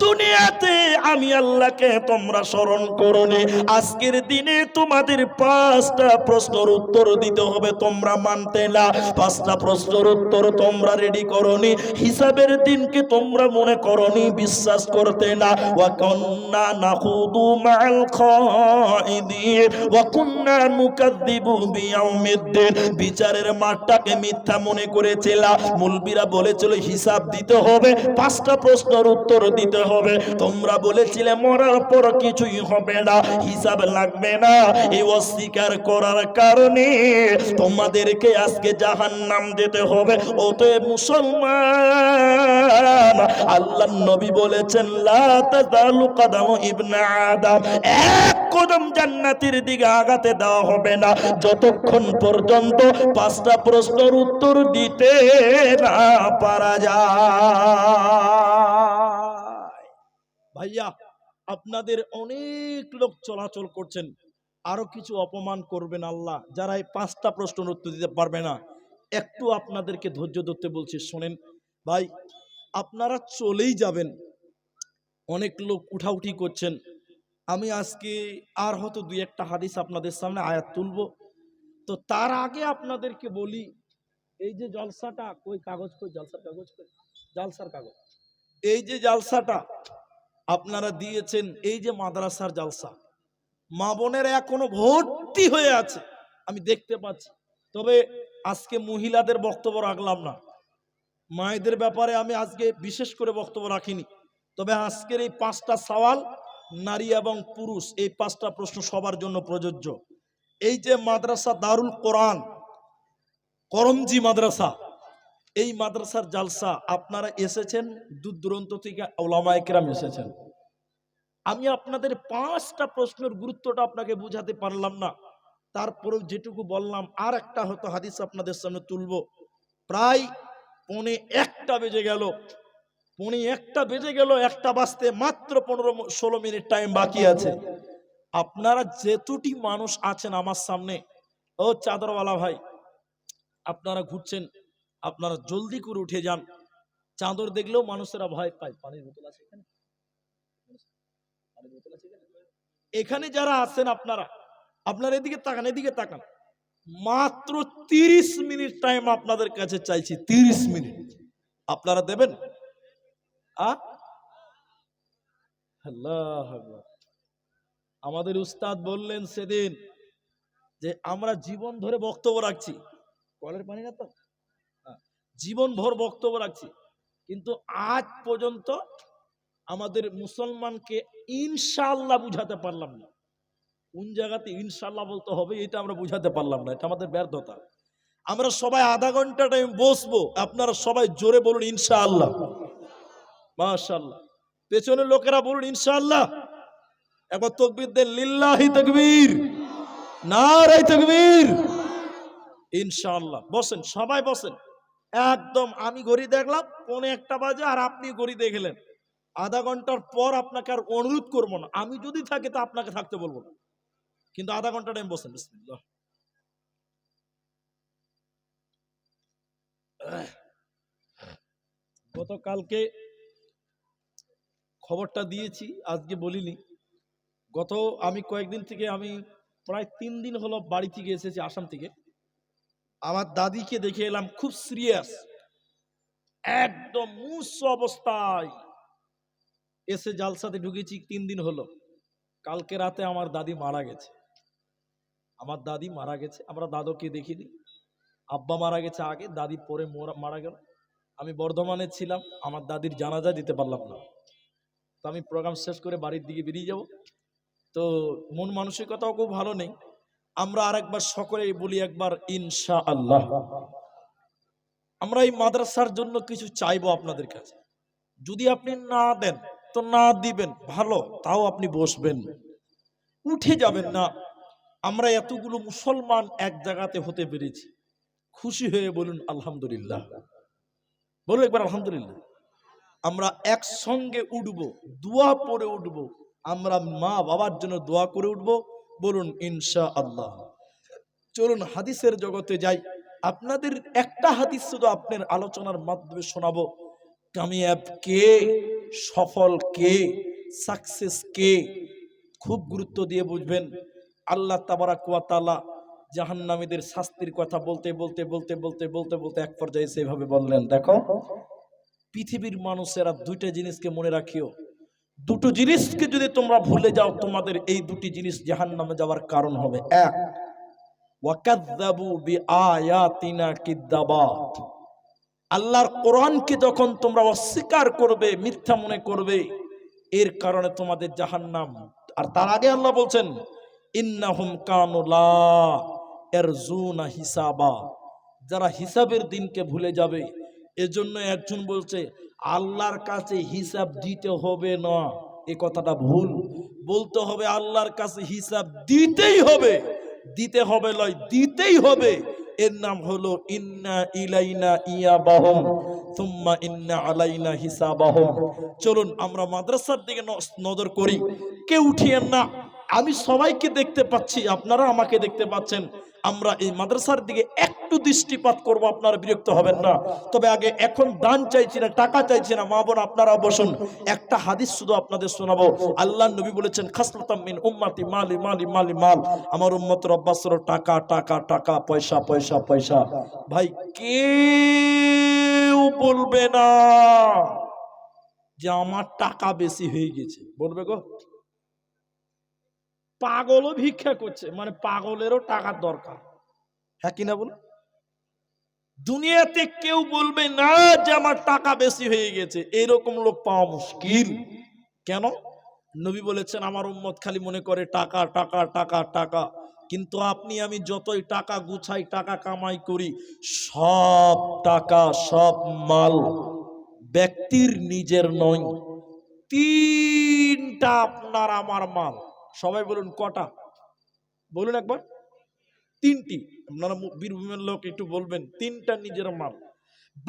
Speaker 1: দুনিয়াতে আমি আল্লাহকে তোমরা স্মরণ করোনি। আজকের দিনে তোমাদের 5টা প্রশ্নের উত্তর দিতে হবে, তোমরা মানতে না। 5টা প্রশ্নের উত্তর তোমরা রেডি করোনি, হিসাবের দিনকে তোমরা মনে করোনি, বিশ্বাস করতে না। ওয়া কুন্না নাখুদু মাআল খাইদিন ওয়া কুন্না নুকাযযিবু বিয়াউমিদ্দিন। বিচারের মাঠটাকে মিথ্যা মনে করেছিল। মুলবিরা বলেছিল হিসাব দিতে হবে, 5টা প্রশ্নের উত্তর দিতে হবে। তোমরা বলেছিলে মরার পর কিছুই হবে না, হিসাব লাগবে না। এই অস্বীকার করার কারণে তোমাদেরকে আজকে জাহান্নাম যেতে হবে। অতএব মুসলমান, আল্লাহর নবী বলেছেন লা তাযালু কদমু ইবনে আদম, এক কদম জান্নাতের দিকে আগাতে দেওয়া হবে না যতক্ষণ পর্যন্ত 5টা প্রশ্নের উত্তর দিতে না পারা যায়। ভাইয়া, আপনাদের অনেক লোক চলাচল করছেন, আরো কিছু অপমান করবেন আল্লাহ, যারা এই 5টা প্রশ্নের উত্তর দিতে পারবে না। একটু আপনাদেরকে ধৈর্য ধরতে বলছি, শোনেন ভাই। আপনারা চলেই যাবেন, অনেক লোক উঠাউঠি করছেন। আমি আজকে আর হয়তো 2-1টা হাদিস আপনাদের সামনে আয়াত তুলবো। তো তার আগে আপনাদেরকে বলি, এই যে জলসাটা, কই কাগজ, কই জলসার কাগজ, কই জলসার কাগজ, এই যে জলসাটা আপনারা দিয়েছেন, এই যে মাদ্রাসার জলসা, মা বোনেরা এখনো ভর্তি হয়ে আছে, আমি দেখতে পাচ্ছি। তবে আজকে মহিলাদের বক্তব্য রাখলাম না, মায়েদের ব্যাপারে আমি আজকে বিশেষ করে বক্তব্য রাখিনি। তবে আজকের এই 5টা সওয়াল, নারী এবং পুরুষ, এই 5টা প্রশ্ন সবার জন্য প্রযোজ্য। এই যে মাদ্রাসা দারুল কোরআন করমজি মাদ্রাসা, এই মাদ্রাসার জালসা আপনারা এসেছেন, দূর দূরান্ত থেকে উলামায়ে কেরাম এসেছেন। আমি আপনাদের 5টা প্রশ্নের গুরুত্বটা আপনাকে বুঝাতে পারলাম না, তারপরেও যেটুকু বললাম, আর একটা হয়তো হাদিস আপনাদের সামনে তুলবো। প্রায় 1:45 বেজে গেল, 1:45 বেজে গেল, 1টা বাজতে মাত্র 15-16 মিনিট টাইম বাকি আছে। আপনারা যেতুটি মানুষ আছেন আমার সামনে, ও চাদরওয়ালা ভাই, আপনারা ঘুরছেন, আপনারা জলদি করে উঠে যান। চাদর দেখলেও মানুষেরা ভয় পায়। পানির বোতল আছে এখানে? এখানে যারা আছেন আপনারা, আপনারা এদিকে তাকান, এদিকে তাকান। মাত্র 30 মিনিট টাইম আপনাদের কাছে চাইছি, 30 মিনিট আপনারা দেবেন? আল্লাহু আকবার। আমাদের উস্তাদ বললেন সেদিন যে আমরা জীবন ধরে বক্তব্য রাখছি, কলের পানি না তো, জীবন ভর বক্তব্য রাখছি, কিন্তু আজ পর্যন্ত আমাদের মুসলমানকে ইনশাআল্লাহ বুঝাতে পারলাম না। কোন জায়গাতে ইনশাআল্লাহ বলতে হবে এটা আমরা বুঝাতে পারলাম না, এটা আমাদের ব্যর্থতা। আমরা সবাই আধা ঘন্টা টাইম বসবো, আপনারা সবাই জোরে বলুন ইনশাআল্লাহ, মাশাআল্লাহ। পেছনের লোকেরা বলুন ইনশাআল্লাহ। একবার তাকবীর দেন, লিল্লাহি তাকবীর, নারে তাকবীর। ইনশাআল্লাহ। বসেন, সবাই বসেন একদম। আমি ঘড়ি দেখলাম 1:45 বাজে, আর আপনি ঘড়ি দেখলেন। আধা ঘন্টার পর আপনাকে আর অনুরোধ করবো না, আমি যদি থাকি তা আপনাকে থাকতে বলবো না, কিন্তু আধা ঘন্টা টাইম বসেন। বিসমিল্লাহ। গতকালকে খবরটা দিয়েছি, আজকে বলিনি। আমি কয়েকদিন থেকে, আমি প্রায় 3 দিন হলো বাড়ি থেকে এসেছি, আসাম থেকে। আমার দাদিকে দেখে এলাম, খুব সিরিয়াস, একদম মুস অবস্থায়। এসে জালসাতে ঢুকেছি, 3 দিন হলো। কালকে রাতে আমার দাদি মারা গেছে, আমার দাদি মারা গেছে। আমরা দাদুকে দেখিনি, আব্বা মারা গেছে আগে, দাদি পরে মারা গেল। আমি বর্ধমানে ছিলাম, আমার দাদির জানাজা দিতে পারলাম না। তো আমি প্রোগ্রাম শেষ করে বাড়ির দিকে বেরিয়ে যাব। তো মন মানসিকতাও খুব ভালো নেই। আমরা আরেকবার সকলেই বলি একবার ইনশাআল্লাহ। আমরা এই মাদ্রাসার জন্য কিছু চাইবো আপনাদের কাছে। যদি আপনি না দেন তো না দিবেন, ভালো, তাও আপনি বসবেন, উঠে যাবেন না। আমরা এতগুলো মুসলমান এক জায়গাতে হতে পেরেছি, খুশি হয়ে বলুন আলহামদুলিল্লাহ, বলুন একবার আলহামদুলিল্লাহ। আমরা একসঙ্গে উঠবো, দোয়া পড়ে উঠবো, আমরা মা বাবার জন্য দোয়া করে উঠবো, বলুন ইনশাআল্লাহ। চলুন হাদিসের জগতে যাই। আপনাদের একটা হাদিস শুধু আপনার আলোচনার মাধ্যমে শোনাবো। কামিয়াব কে, সফল কে, সাকসেস কে, খুব গুরুত্ব দিয়ে বুঝবেন। আল্লাহ তাবারাক ওয়া তাআলা জাহান্নামীদের শাস্তির কথা বলতে বলতে বলতে বলতে বলতে বলতে এক পর্যায়ে সেভাবে বললেন, দেখো পৃথিবীর মানুষেরা দুইটা জিনিসকে মনে রাখিও, দুটো জিনিসকে যদি তোমরা ভুলে যাও তোমাদের এই দুটি জিনিস জাহান্নামে যাওয়ার কারণ হবে। এক, ওয়াকাযযাবু বিআয়াতিনা কিদ্দাবাত, আল্লাহর কোরআনকে যখন তোমরা অস্বীকার করবে, মিথ্যা মনে করবে, এর কারণে তোমাদের জাহান্নাম। আর তার আগে আল্লাহ বলছেন ইন্নাহুম কানু লা ইয়ারজুনা হিসাবা, যারা হিসাবের দিনকে ভুলে যাবে। এজন্য একজন বলছে আল্লাহর কাছে হিসাব দিতে হবে না, এই কথাটা ভুল। বলতে হবে আল্লাহর কাছে হিসাব দিতেই হবে, দিতে হবে লয় দিতেই হবে। এর নাম হলো ইন্না ইলাইনা ইয়াবাহুম সুম্মা ইন্না আলাইনা হিসাবাহুম। চলুন আমরা মাদ্রাসার দিকে নজর করি। কেউ উঠিয়েন না, আমি সবাইকে দেখতে পাচ্ছি, আপনারা আমাকে দেখতে পাচ্ছেন। আমরা এই মাদ্রাসার দিকে একটু দৃষ্টিপাত করব, আপনারা বিরক্ত হবেন না। তবে আগে এখন দান চাইছি না, টাকা চাইছি না, মা বোন আপনারা বসুন। একটা হাদিস শুধু আপনাদের শোনাবো। আল্লাহ নবী বলেছেন খাসলাতাম মিন উম্মতি মালি মালি মালি মাল, আমার উম্মতের অভ্যাস হলো টাকা টাকা টাকা, পয়সা পয়সা পয়সা। ভাই কেউ বলবে না যে আমার টাকা বেশি হয়ে গেছে, বলবে গো? পাগলও ভিক্ষা করছে, মানে পাগলেরও টাকার দরকার, হ্যাঁ কিনা বল? দুনিয়াতে কেউ বলবে না যে আমার টাকা বেশি হয়ে গেছে, এরকম লোক পাওয়া মুশকিল। কেন? নবী বলেছেন আমার উম্মত খালি মনে করে টাকা টাকা টাকা টাকা, কিন্তু আপনি আমি যতই টাকা গুছাই, টাকা কামাই করি, সব টাকা সব মাল ব্যক্তির নিজের নয়। তিনটা আপনার আমার মাল। সবাই বলুন কটা? বলুন একবার। তিনটি। আপনারা বীরভূমের লোক, একটু বলবেন তিনটা নিজের মাল,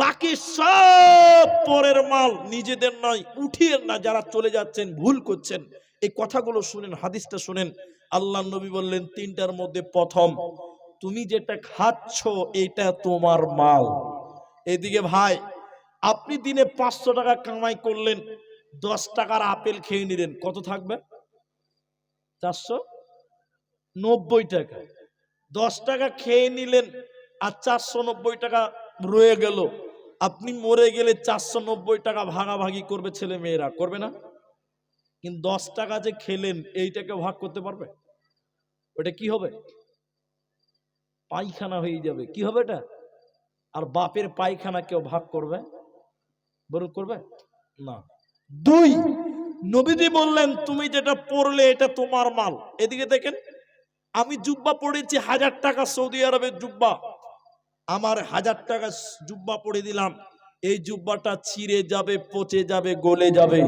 Speaker 1: বাকি সব পরের মাল, নিজেদের নয়। উঠিয়েন না, যারা চলে যাচ্ছেন ভুল করছেন, এই কথাগুলো শুনেন, হাদিসটা শুনেন। আল্লাহ নবী বললেন তিনটার মধ্যে প্রথম, তুমি যেটা খাচ্ছ এটা তোমার মাল। এদিকে ভাই আপনি দিনে 500 টাকা কামাই করলেন, 10 টাকার আপেল খেয়ে নিলেন, কত থাকবে? 490 টাকা। 10 টাকা খেয়ে নিলেন আর 490 টাকা রয়ে গেল। আপনি মরে গেলে 490 টাকা ভাগাভাগি করবে ছেলে মেয়েরা, করবে না? কিন্তু 10 টাকা যে খেলেন এইটাকে ভাগ করতে পারবে? ওটা কি হবে? পায়খানা হয়ে যাবে। কি হবে এটা? আর বাপের পায়খানা কেউ ভাগ করবে? বরুদ করবে না। দুই, নবীজি বললেন তুমি যেটা পড়লে এটা তোমার মাল। এদিকে দেখেন, আমি জুব্বা পড়েছি 1000 টাকা, সৌদি আরবের জুব্বা, আমার 1000 টাকা জুব্বা পড়ে দিলাম, এই জুব্বাটা ছিঁড়ে যাবে, পচে যাবে, গলে যাবে।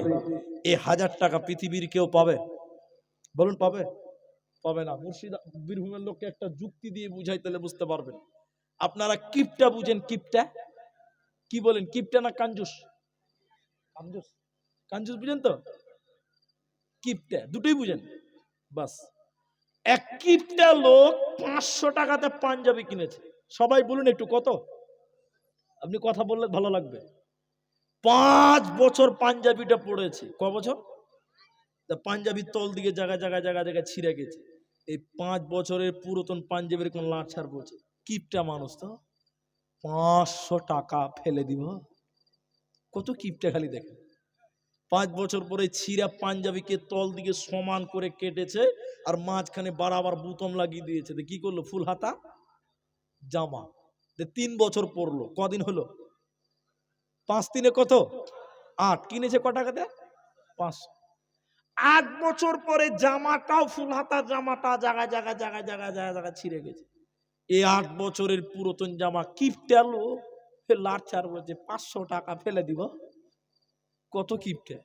Speaker 1: এই 1000 টাকা পৃথিবীর কেউ পাবে? বলুন পাবে? পাবে না। মুর্শিদা বীরভূমের লোককে একটা যুক্তি দিয়ে বুঝাই, তাহলে বুঝতে পারবেন। আপনারা কিপটা বুঝেন? কিপটা কি বলেন? কিপটা না কাঞ্জুস? কাঞ্জুস, কাঞ্জুস বুঝেন তো? কিপটা দুটোই বুঝেন। বাস, এক কিপটা লোক 500 টাকাতে পাঞ্জাবি কিনেছে। সবাই বলুন একটু কত? আপনি কথা বললে ভালো লাগবে। 5 বছর পাঞ্জাবিটা পড়েছে। ক বছর? পাঞ্জাবির তল দিকে জায়গা জায়গায় জায়গা জায়গায় ছিঁড়ে গেছে। এই 5 বছরের পুরাতন পাঞ্জাবির কোন লাট ছাড় পড়ছে। কিপটা মানুষ তো 500 টাকা ফেলে দিব? কত কিপটা খালি দেখেন। 5 বছর পরে ছিঁড়া পাঞ্জাবিকে তল দিকে সমান করে কেটেছে আর মাঝখানে বারাবার বুতম লাগিয়ে দিয়েছে। কি করলো? ফুল হাতা জামা। 3 বছর পরলো। কদিন হলো? 5 দিনে কত? 8। কিনেছে ক টাকাতে? 500। 8 বছর পরে জামাটাও ফুল হাতা, জামাটা জায়গায় জায়গায় জায়গায় জায়গায় জায়গায় জায়গায় ছিঁড়ে গেছে। এই 8 বছরের পুরাতন জামা কিপটা লোক লাট ছাড় বলেছে 500 টাকা ফেলে দিব। কত কিপটা!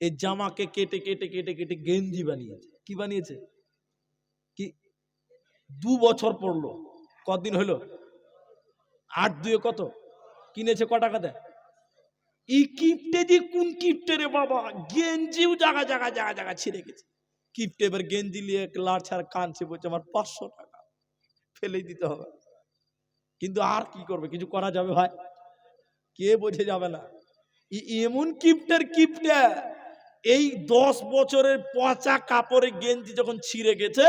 Speaker 1: এই জামাকে কেটে কেটে কেটে কেটে গেঞ্জি বানিয়েছে। কি বানিয়েছে? কি 2 বছর পড়লো। কতদিন হলো? 8 2 কত? কিনেছে ক টাকা দেয়? এই কিপটে যে কোন কিপটে রে বাবা, গেঞ্জিও জায়গা জায়গা জায়গা জায়গা ছিঁড়ে গেছে। কিপটে এবার গেঞ্জি নিয়ে লাট ছাড় কানছে, বলছে আমার 500 টাকা ফেলেই দিতে হবে। কিন্তু আর কি করবে, কিছু করা যাবে ভাই? কে বোঝে যাবে না? এমন কিপটের কিপটে, এই 10 বছরের পচা কাপড়ে গেঞ্জি যখন ছিঁড়ে গেছে,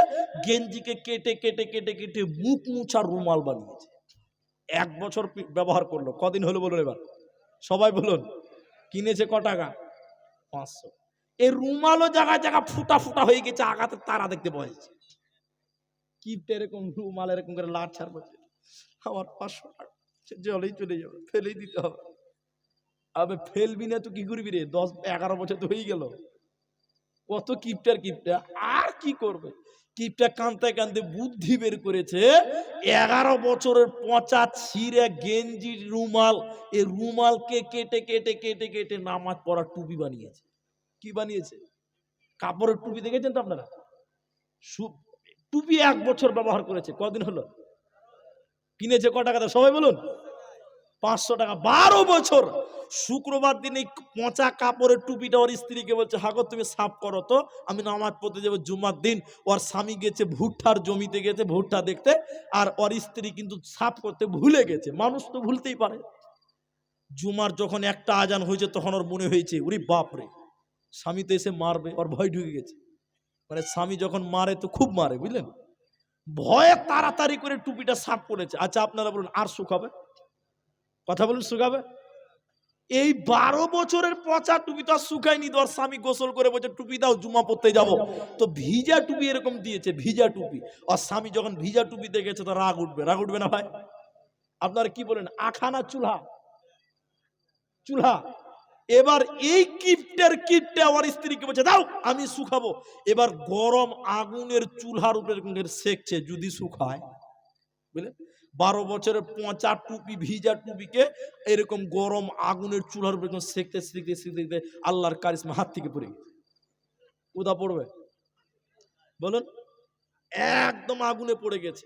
Speaker 1: গেঞ্জিকে কেটে কেটে কেটে কেটে মুখ মুছার রুমাল বানিয়েছে। 1 বছর ব্যবহার করলো। কদিন হলো বলুন এবার সবাই বলুন। কিনেছে ক টাকা? 500। এই রুমালও জায়গা জায়গা ফুটা ফুটা হয়ে গেছে, আগাতে তারা দেখতে পাওয়া যাচ্ছে। কিপটে এরকম রুমাল এরকম করে লাট ছাড় বলছে আমার 500 টাকা জলেই চলে যাবে, ফেলেই দিতে হবে। আবে ফেলবি না তো কি করবি রে? 10-11 বছর তো হয়ে গেল। কত কিপটার কিপটা, আর কি করবে? কিপটা কানতে কানতে বুদ্ধি বের করেছে। 11 বছরের পচা ছিঁড়ে গেঞ্জি রুমাল, এই রুমালকে কেটে কেটে কেটে কেটে নামাজ পড়ার টুপি বানিয়েছে। কি বানিয়েছে? কাপড়ের টুপি দেখেছেন তো আপনারা? টুপি 1 বছর ব্যবহার করেছে। কদিন হলো? কিনেছে ক টাকা? সবাই বলুন। 500 টাকা। 12 বছর। শুক্রবার দিন এই পচা কাপড়ের টুপিটা ওর স্ত্রীকে বলছে, হাগো তুমি সাফ করো তো, আমি নামাজ পড়তে যাবো জুমার দিন। ওর স্বামী গেছে ভুট্টার জমিতে, গেছে ভুট্টা দেখতে, আর ওর স্ত্রী কিন্তু সাফ করতে ভুলে গেছে। মানুষ তো ভুলতেই পারে। জুমার যখন একটা আজান হয়েছে, তখন ওর মনে হয়েছে ওরে বাপরে, স্বামী তো এসে মারবে, ওর ভয় ঢুকে গেছে। মানে স্বামী যখন মারে তো খুব মারে, বুঝলেন? ভয়ে তাড়াতাড়ি করে টুপিটা সাফ করেছে। আচ্ছা আপনারা বলুন, আর শুকাবে? কথা বলুন, শুকাবে? এই 12 বছরের পচা টুপি তো আর শুকায়নি। তোর স্বামী গোসল করে বলছে টুপি দাও, জুমা পড়তে যাব। তো ভিজা টুপি এরকম দিয়েছে, ভিজা টুপি। আর স্বামী যখন ভিজা টুপি দেখেছে তো রাগ উঠবে। রাগ উঠবে না ভাই? আপনারা কি বলেন? আখানা চুলহা চুলহা। এবার এই কিপটের কিপটে আমার স্ত্রীকে বলছে দাও আমি শুকাবো। এবার গরম আগুনের চুলহার উপরে সেকছে, যদি শুকায়। বুঝলেন? 12 বছরের পচা টুপি, ভিজা টুপিকে এরকম গরম আগুনের চুলার উপরে সেকতে সেকতে সেকতে আল্লাহর কারিশমা হাত থেকে পড়ে গেছে। কোথা পড়বে বলুন? একদম আগুনে পড়ে গেছে,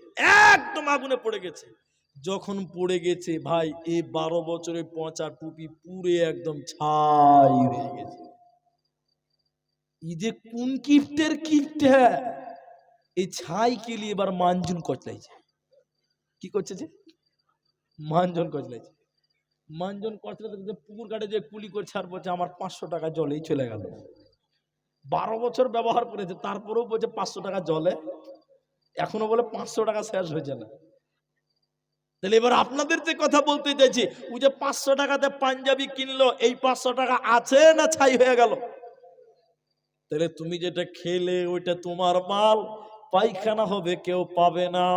Speaker 1: একদম আগুনে পড়ে গেছে। যখন পড়ে গেছে ভাই, এই 12 বছরের পচা টুপি পুরে একদম ছাই হয়ে গেছে। এই যে কোন কিপ্টের কিপ্টে, এই ছাই কে লিয়ে এবার মানজুন কচলাইছে। কি করছে? যে মানজন কচলাইছে। মানজন কচলাতে পুকুর কাটে যে কুলি করে ছাড় বলছে আমার 500 টাকা জলেই চলে গেল। 12 বছর ব্যবহার করেছে, তারপরেও বলছে 500 টাকা জলে, এখনো বলে 500 টাকা শেষ হয়েছে না। তাহলে এবার আপনাদের যে কথা বলতে চাইছি, ওই যে 500 টাকাতে পাঞ্জাবি কিনলো, এই 500 টাকা আছে না ছাই হয়ে গেল? তাহলে তুমি যেটা খেলে ওইটা তোমার মাল, পায়খানা হবে কেউ পাবে না।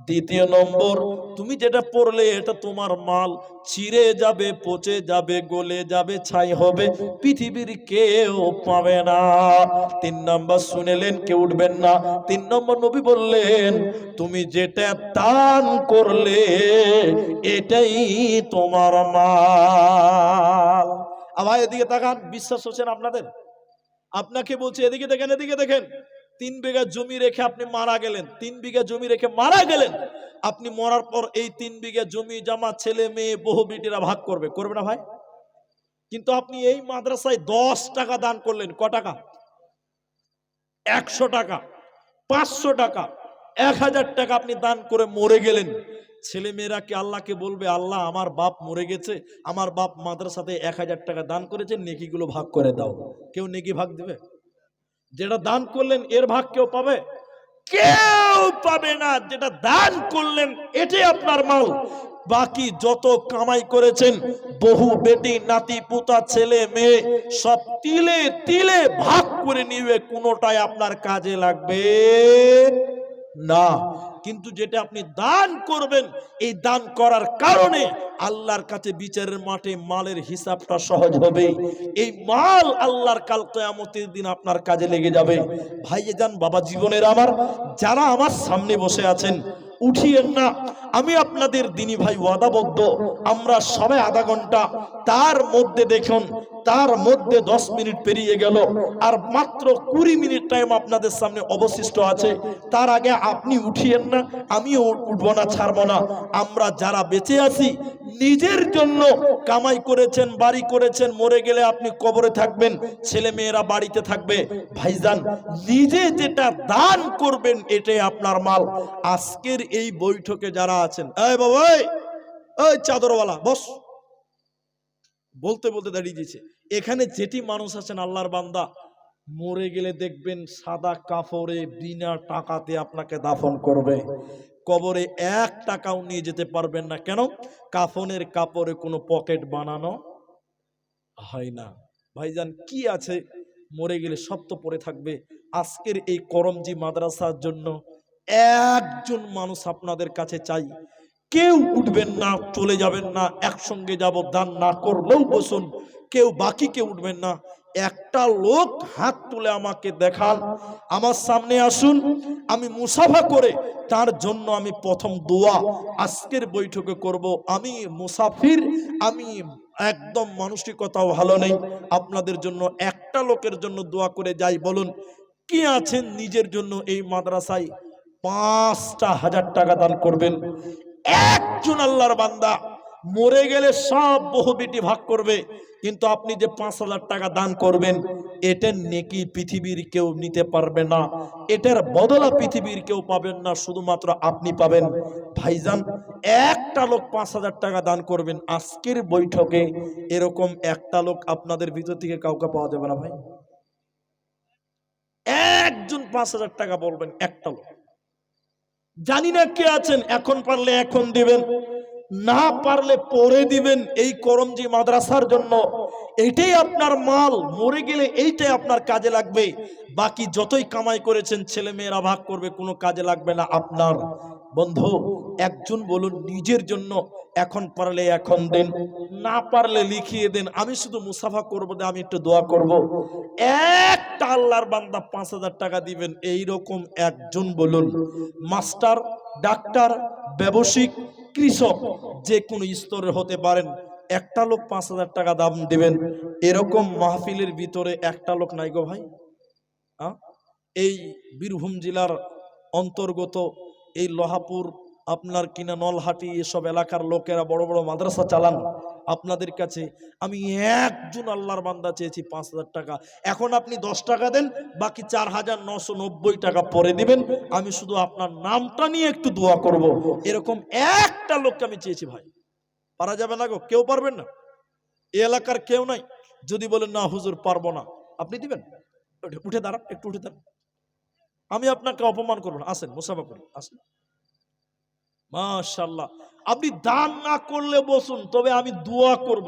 Speaker 1: দ্বিতীয় নম্বর, তুমি যেটা পড়লে এটা তোমার মাল, ছিঁড়ে যাবে, পচে যাবে, গলে যাবে, ছাই হবে, পৃথিবীর কেউ পাবে না। 3 নম্বর শুনেলেন, কেউ উঠবেন না। 3 নম্বর নবী বললেন, তুমি যেটা দান করলে এটাই তোমার মাল। আবার এদিকে তাকান, বিশ্বাস হচ্ছে না আপনাদের? আপনাকে বলছে এদিকে দেখেন, এদিকে দেখেন। 3 বিঘা জমি রেখে আপনি মারা গেলেন, 3 বিঘা জমি রেখে মারা গেলেন। আপনি মরার পর এই 3 বিঘা জমি জামা ছেলে মেয়ে বহু বেটিরা ভাগ করবে, করবে না ভাই? কিন্তু আপনি এই মাদ্রাসায় 10 টাকা দান করলেন, ক টাকা? 100 টাকা, 500 টাকা, 1000 টাকা আপনি দান করে মরে গেলেন। ছেলে মেয়েরা কি আল্লাহকে বলবে, আল্লাহ আমার বাপ মরে গেছে, আমার বাপ মাদ্রাসাতে 1000 টাকা দান করেছে, নেকিগুলো ভাগ করে দাও? কেউ নেকি ভাগ দেবে? যেটা দান করলেন এর ভাগ কেউ পাবে? কেউ পাবে না। যেটা দান করলেন এটাই আপনার মাল। বাকি যত কামাই করেছেন, বহু বেটি নাতি পুতা ছেলে মেয়ে সব তিলে তিলে ভাগ করে নিবে, কোনোটাই আপনার কাজে লাগবে না। কিন্তু যেটা আপনি দান করবেন, এই দান করার কারণে আল্লাহর কাছে বিচারের মাঠে মালের হিসাবটা সহজ হবে। এই মাল আল্লাহর কাল কিয়ামতের দিন আপনার কাজে লেগে যাবে। ভাইজান, বাবা জীবনের আমার, যারা আমার সামনে বসে আছেন, উঠিয়েন না। আমি আপনাদের দিনী ভাই ওয়াদাবদ্ধ, আমরা সবাই আধা ঘন্টা, তার মধ্যে দেখুন তার মধ্যে 10 মিনিট পেরিয়ে গেল, আর মাত্র 20 মিনিট টাইম আপনাদের সামনে অবশিষ্ট আছে। তার আগে আপনি উঠিয়েন না, আমিও উঠবো না, ছাড়বো না। আমরা যারা বেঁচে আছি নিজের জন্য কামাই করেছেন, বাড়ি করেছেন, মরে গেলে আপনি কবরে থাকবেন, ছেলে মেয়েরা বাড়িতে থাকবে। ভাইজান, নিজে যেটা দান করবেন এটাই আপনার মাল। আজকের এই বৈঠকে যারা আছেন, এই বাবা, এই চাদরওয়ালা বস, বলতে বলতে দাঁড়িয়ে দিয়েছে। এখানে যেটি মানুষ আছেন আল্লাহর বান্দা, মরে গেলে দেখবেন সাদা কাপড়ে বিনা টাকাতে আপনাকে দাফন করবে। কবরে 1 টাকাও নিয়ে যেতে পারবেন না। কেন? কাফনের কাপড়ে কোনো পকেট বানানো হয় না। ভাইজান, কি আছে? মরে গেলে সব তো পড়ে থাকবে। আজকের এই করমজি মাদ্রাসার জন্য একজন মানুষ আপনাদের কাছে চাই, কেউ উঠবেন না, চলে যাবেন না, একসঙ্গে যাব, দান না করলেও বসুন, কেউ বাকি কেউ উঠবেন না। একটা লোক হাত তুলে আমাকে দেখান, আমার সামনে আসুন, আমি মুসাফা করে তার জন্য আমি প্রথম দোয়া আজকের বৈঠকে করব। আমি মুসাফির, আমি একদম মানসিকতাও ভালো নেই, আপনাদের জন্য একটা লোকের জন্য দোয়া করে যাই। বলুন, কি আছেন নিজের জন্য এই মাদ্রাসায় 5,000 টাকা দান করবেন? একজন আল্লাহর বান্দা মরে গেলে সব বহুবিটি ভাগ করবে, কিন্তু আপনি যে 5,000 টাকা দান করবেন, এটার নেকি পৃথিবীর কেউ নিতে পারবে না, এটার বদলা পৃথিবীর কেউ পাবেন না, শুধুমাত্র আপনি পাবেন। ভাইজান, একটা লোক 5,000 টাকা দান করবেন। আজকের বৈঠকে এরকম একটা লোক আপনাদের ভিতর থেকে কাউকে পাওয়া যাবে না ভাই। একজন 5,000 টাকা বলবেন, একটা লোক। জানি না কে আছেন, এখন পারলে এখন দিবেন, না পারলে পরে দিবেন। এই করমজি মাদ্রাসার জন্য এইটাই আপনার মাল, মরে গেলে এইটাই আপনার কাজে লাগবে। বাকি যতই কামাই করেছেন ছেলে মেয়েরা ভাগ করবে, কোনো কাজে লাগবে না আপনার। বন্ধু, একজন বলুন নিজের জন্য, এখন পারলে এখন দেন, না পারলে লিখিয়ে দেন। আমি শুধু মুসাফা করবো, আমি একটু দোয়া করব। একটা আল্লাহর বান্দা 5,000 টাকা দিবেন, এইরকম একজন বলুন। মাস্টার, ডাক্তার, ব্যবসায়িক, কৃষক, যে কোনো স্তরের হতে পারেন, একটা লোক 5,000 টাকা দাম দিবেন। এরকম মাহফিলের ভিতরে একটা লোক নাই গো ভাই। এই বীরভূম জেলার অন্তর্গত এই লোহাপুর, আপনার কিনা নলহাটি, এসব এলাকার লোকেরা বড় বড় মাদ্রাসা চালান। আপনাদের কাছে আমি একজন আল্লাহর বান্দা চেয়েছি 5,000 টাকা। এখন আপনি 10 টাকা দেন, বাকি 4,990 টাকা পরে দিবেন। আমি শুধু আপনার নামটা নিয়ে একটু দোয়া করব। এরকম একটা লোককে আমি চেয়েছি ভাই। পারা যাবে না গো? কেউ পারবেন না? এই এলাকার কেউ নাই? যদি বলেন না হুজুর পারবো না, আপনি দিবেন? উঠে দাঁড়ান, একটু উঠে দাঁড়ান, আমি আপনাকে অপমান করবো না। আসেন, মুসাফা করি, আসেন। মাশাআল্লাহ। আপনি দান না করলে বসুন, তবে আমি দোয়া করব।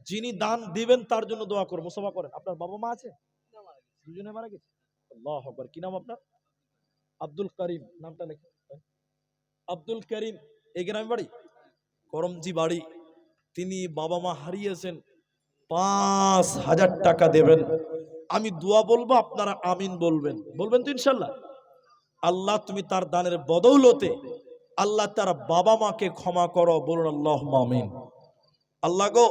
Speaker 1: যিনি দান দিবেন তার জন্য দোয়া করব। মুসাফা করেন। আপনার বাবা মা আছে? দুজনে মারা গেছে। আল্লাহু আকবার। কি নাম আপনার? আব্দুল করিম, নামটা লেখেন। আব্দুল করিম, এই গ্রামে বাড়ি? করমজি বাড়ি। তিনি বাবা মা হারিয়েছেন, 5,000 টাকা দেবেন। আমি দোয়া বলবো, আপনারা আমিন বলবেন। বলবেন তো ইনশাল্লাহ? আল্লাহ তুমি তার দানের বদৌলতে আল্লাহ তার বাবা মাকে ক্ষমা করো, বলুন আল্লাহুম্মা আমিন। আল্লাহ গো,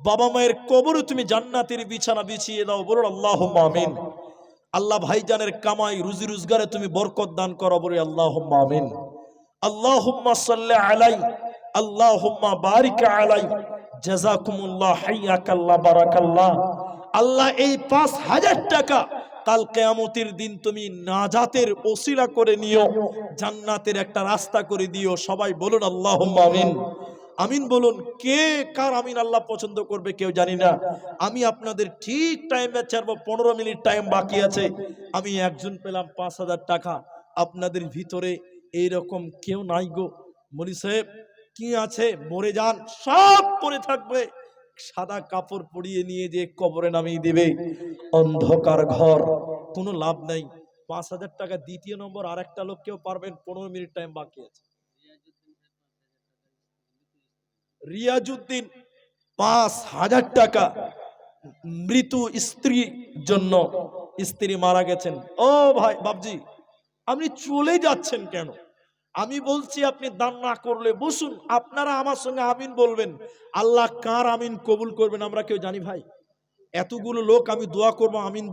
Speaker 1: বাবা মায়ের কবরে তুমি জান্নাতের বিছানা বিছিয়ে দাও, বলুন আল্লাহুম্মা আমিন। আল্লাহ ভাইজানের কামাই রুজি রোজগারে তুমি বরকত দান করো, বলুন আল্লাহুম্মা আমিন। আল্লাহুম্মা সাল্লি আলাই, আল্লাহুম্মা বারিক আলাই, জাযাকুমুল্লাহ, হাইয়াকাল্লাহ, বারাকাল্লাহ। আল্লাহ এই 5,000 টাকা কাল কিয়ামতের দিন তুমি নাজাতের ওসিলা করে নিও, জান্নাতের একটা রাস্তা করে দিও। সবাই বলুন আল্লাহুম্মা আমিন। আমিন বলুন। কে কার আমিন আল্লাহ পছন্দ করবে কেউ জানি না। আমি আপনাদের ঠিক টাইমে ছাড়বো, 15 মিনিট টাইম বাকি আছে। আমি একজন পেলাম 5,000 টাকা। আপনাদের ভিতরে এইরকম কেউ নাই গো? মনি সাহেব, কি আছে? মরে যান, সব পরে থাকবে, সাদা কাপড় পরিয়ে নিয়ে যে কবরে নামিয়ে দেবে। অন্ধকার ঘর, কোনো লাভ নাই। 5,000 টাকা দ্বিতীয় নম্বর আর একটা লোক কেউ পারবেন? 15 মিনিট টাইম বাকি আছে। রিয়াজউদ্দিন, 5,000 টাকা মৃত স্ত্রীর জন্য। স্ত্রী মারা গেছেন। ও ভাই বাবজি, আপনি চলে যাচ্ছেন কেন? আমি বলছি আপনি দান না করলে বসুন, আপনারা আমার সঙ্গে আমিন বলবেন। আল্লাহ কার আমিন কবুল করবেন আমরা কেউ জানি ভাই? এতগুলো লোক আমি দোয়া করবো আমিন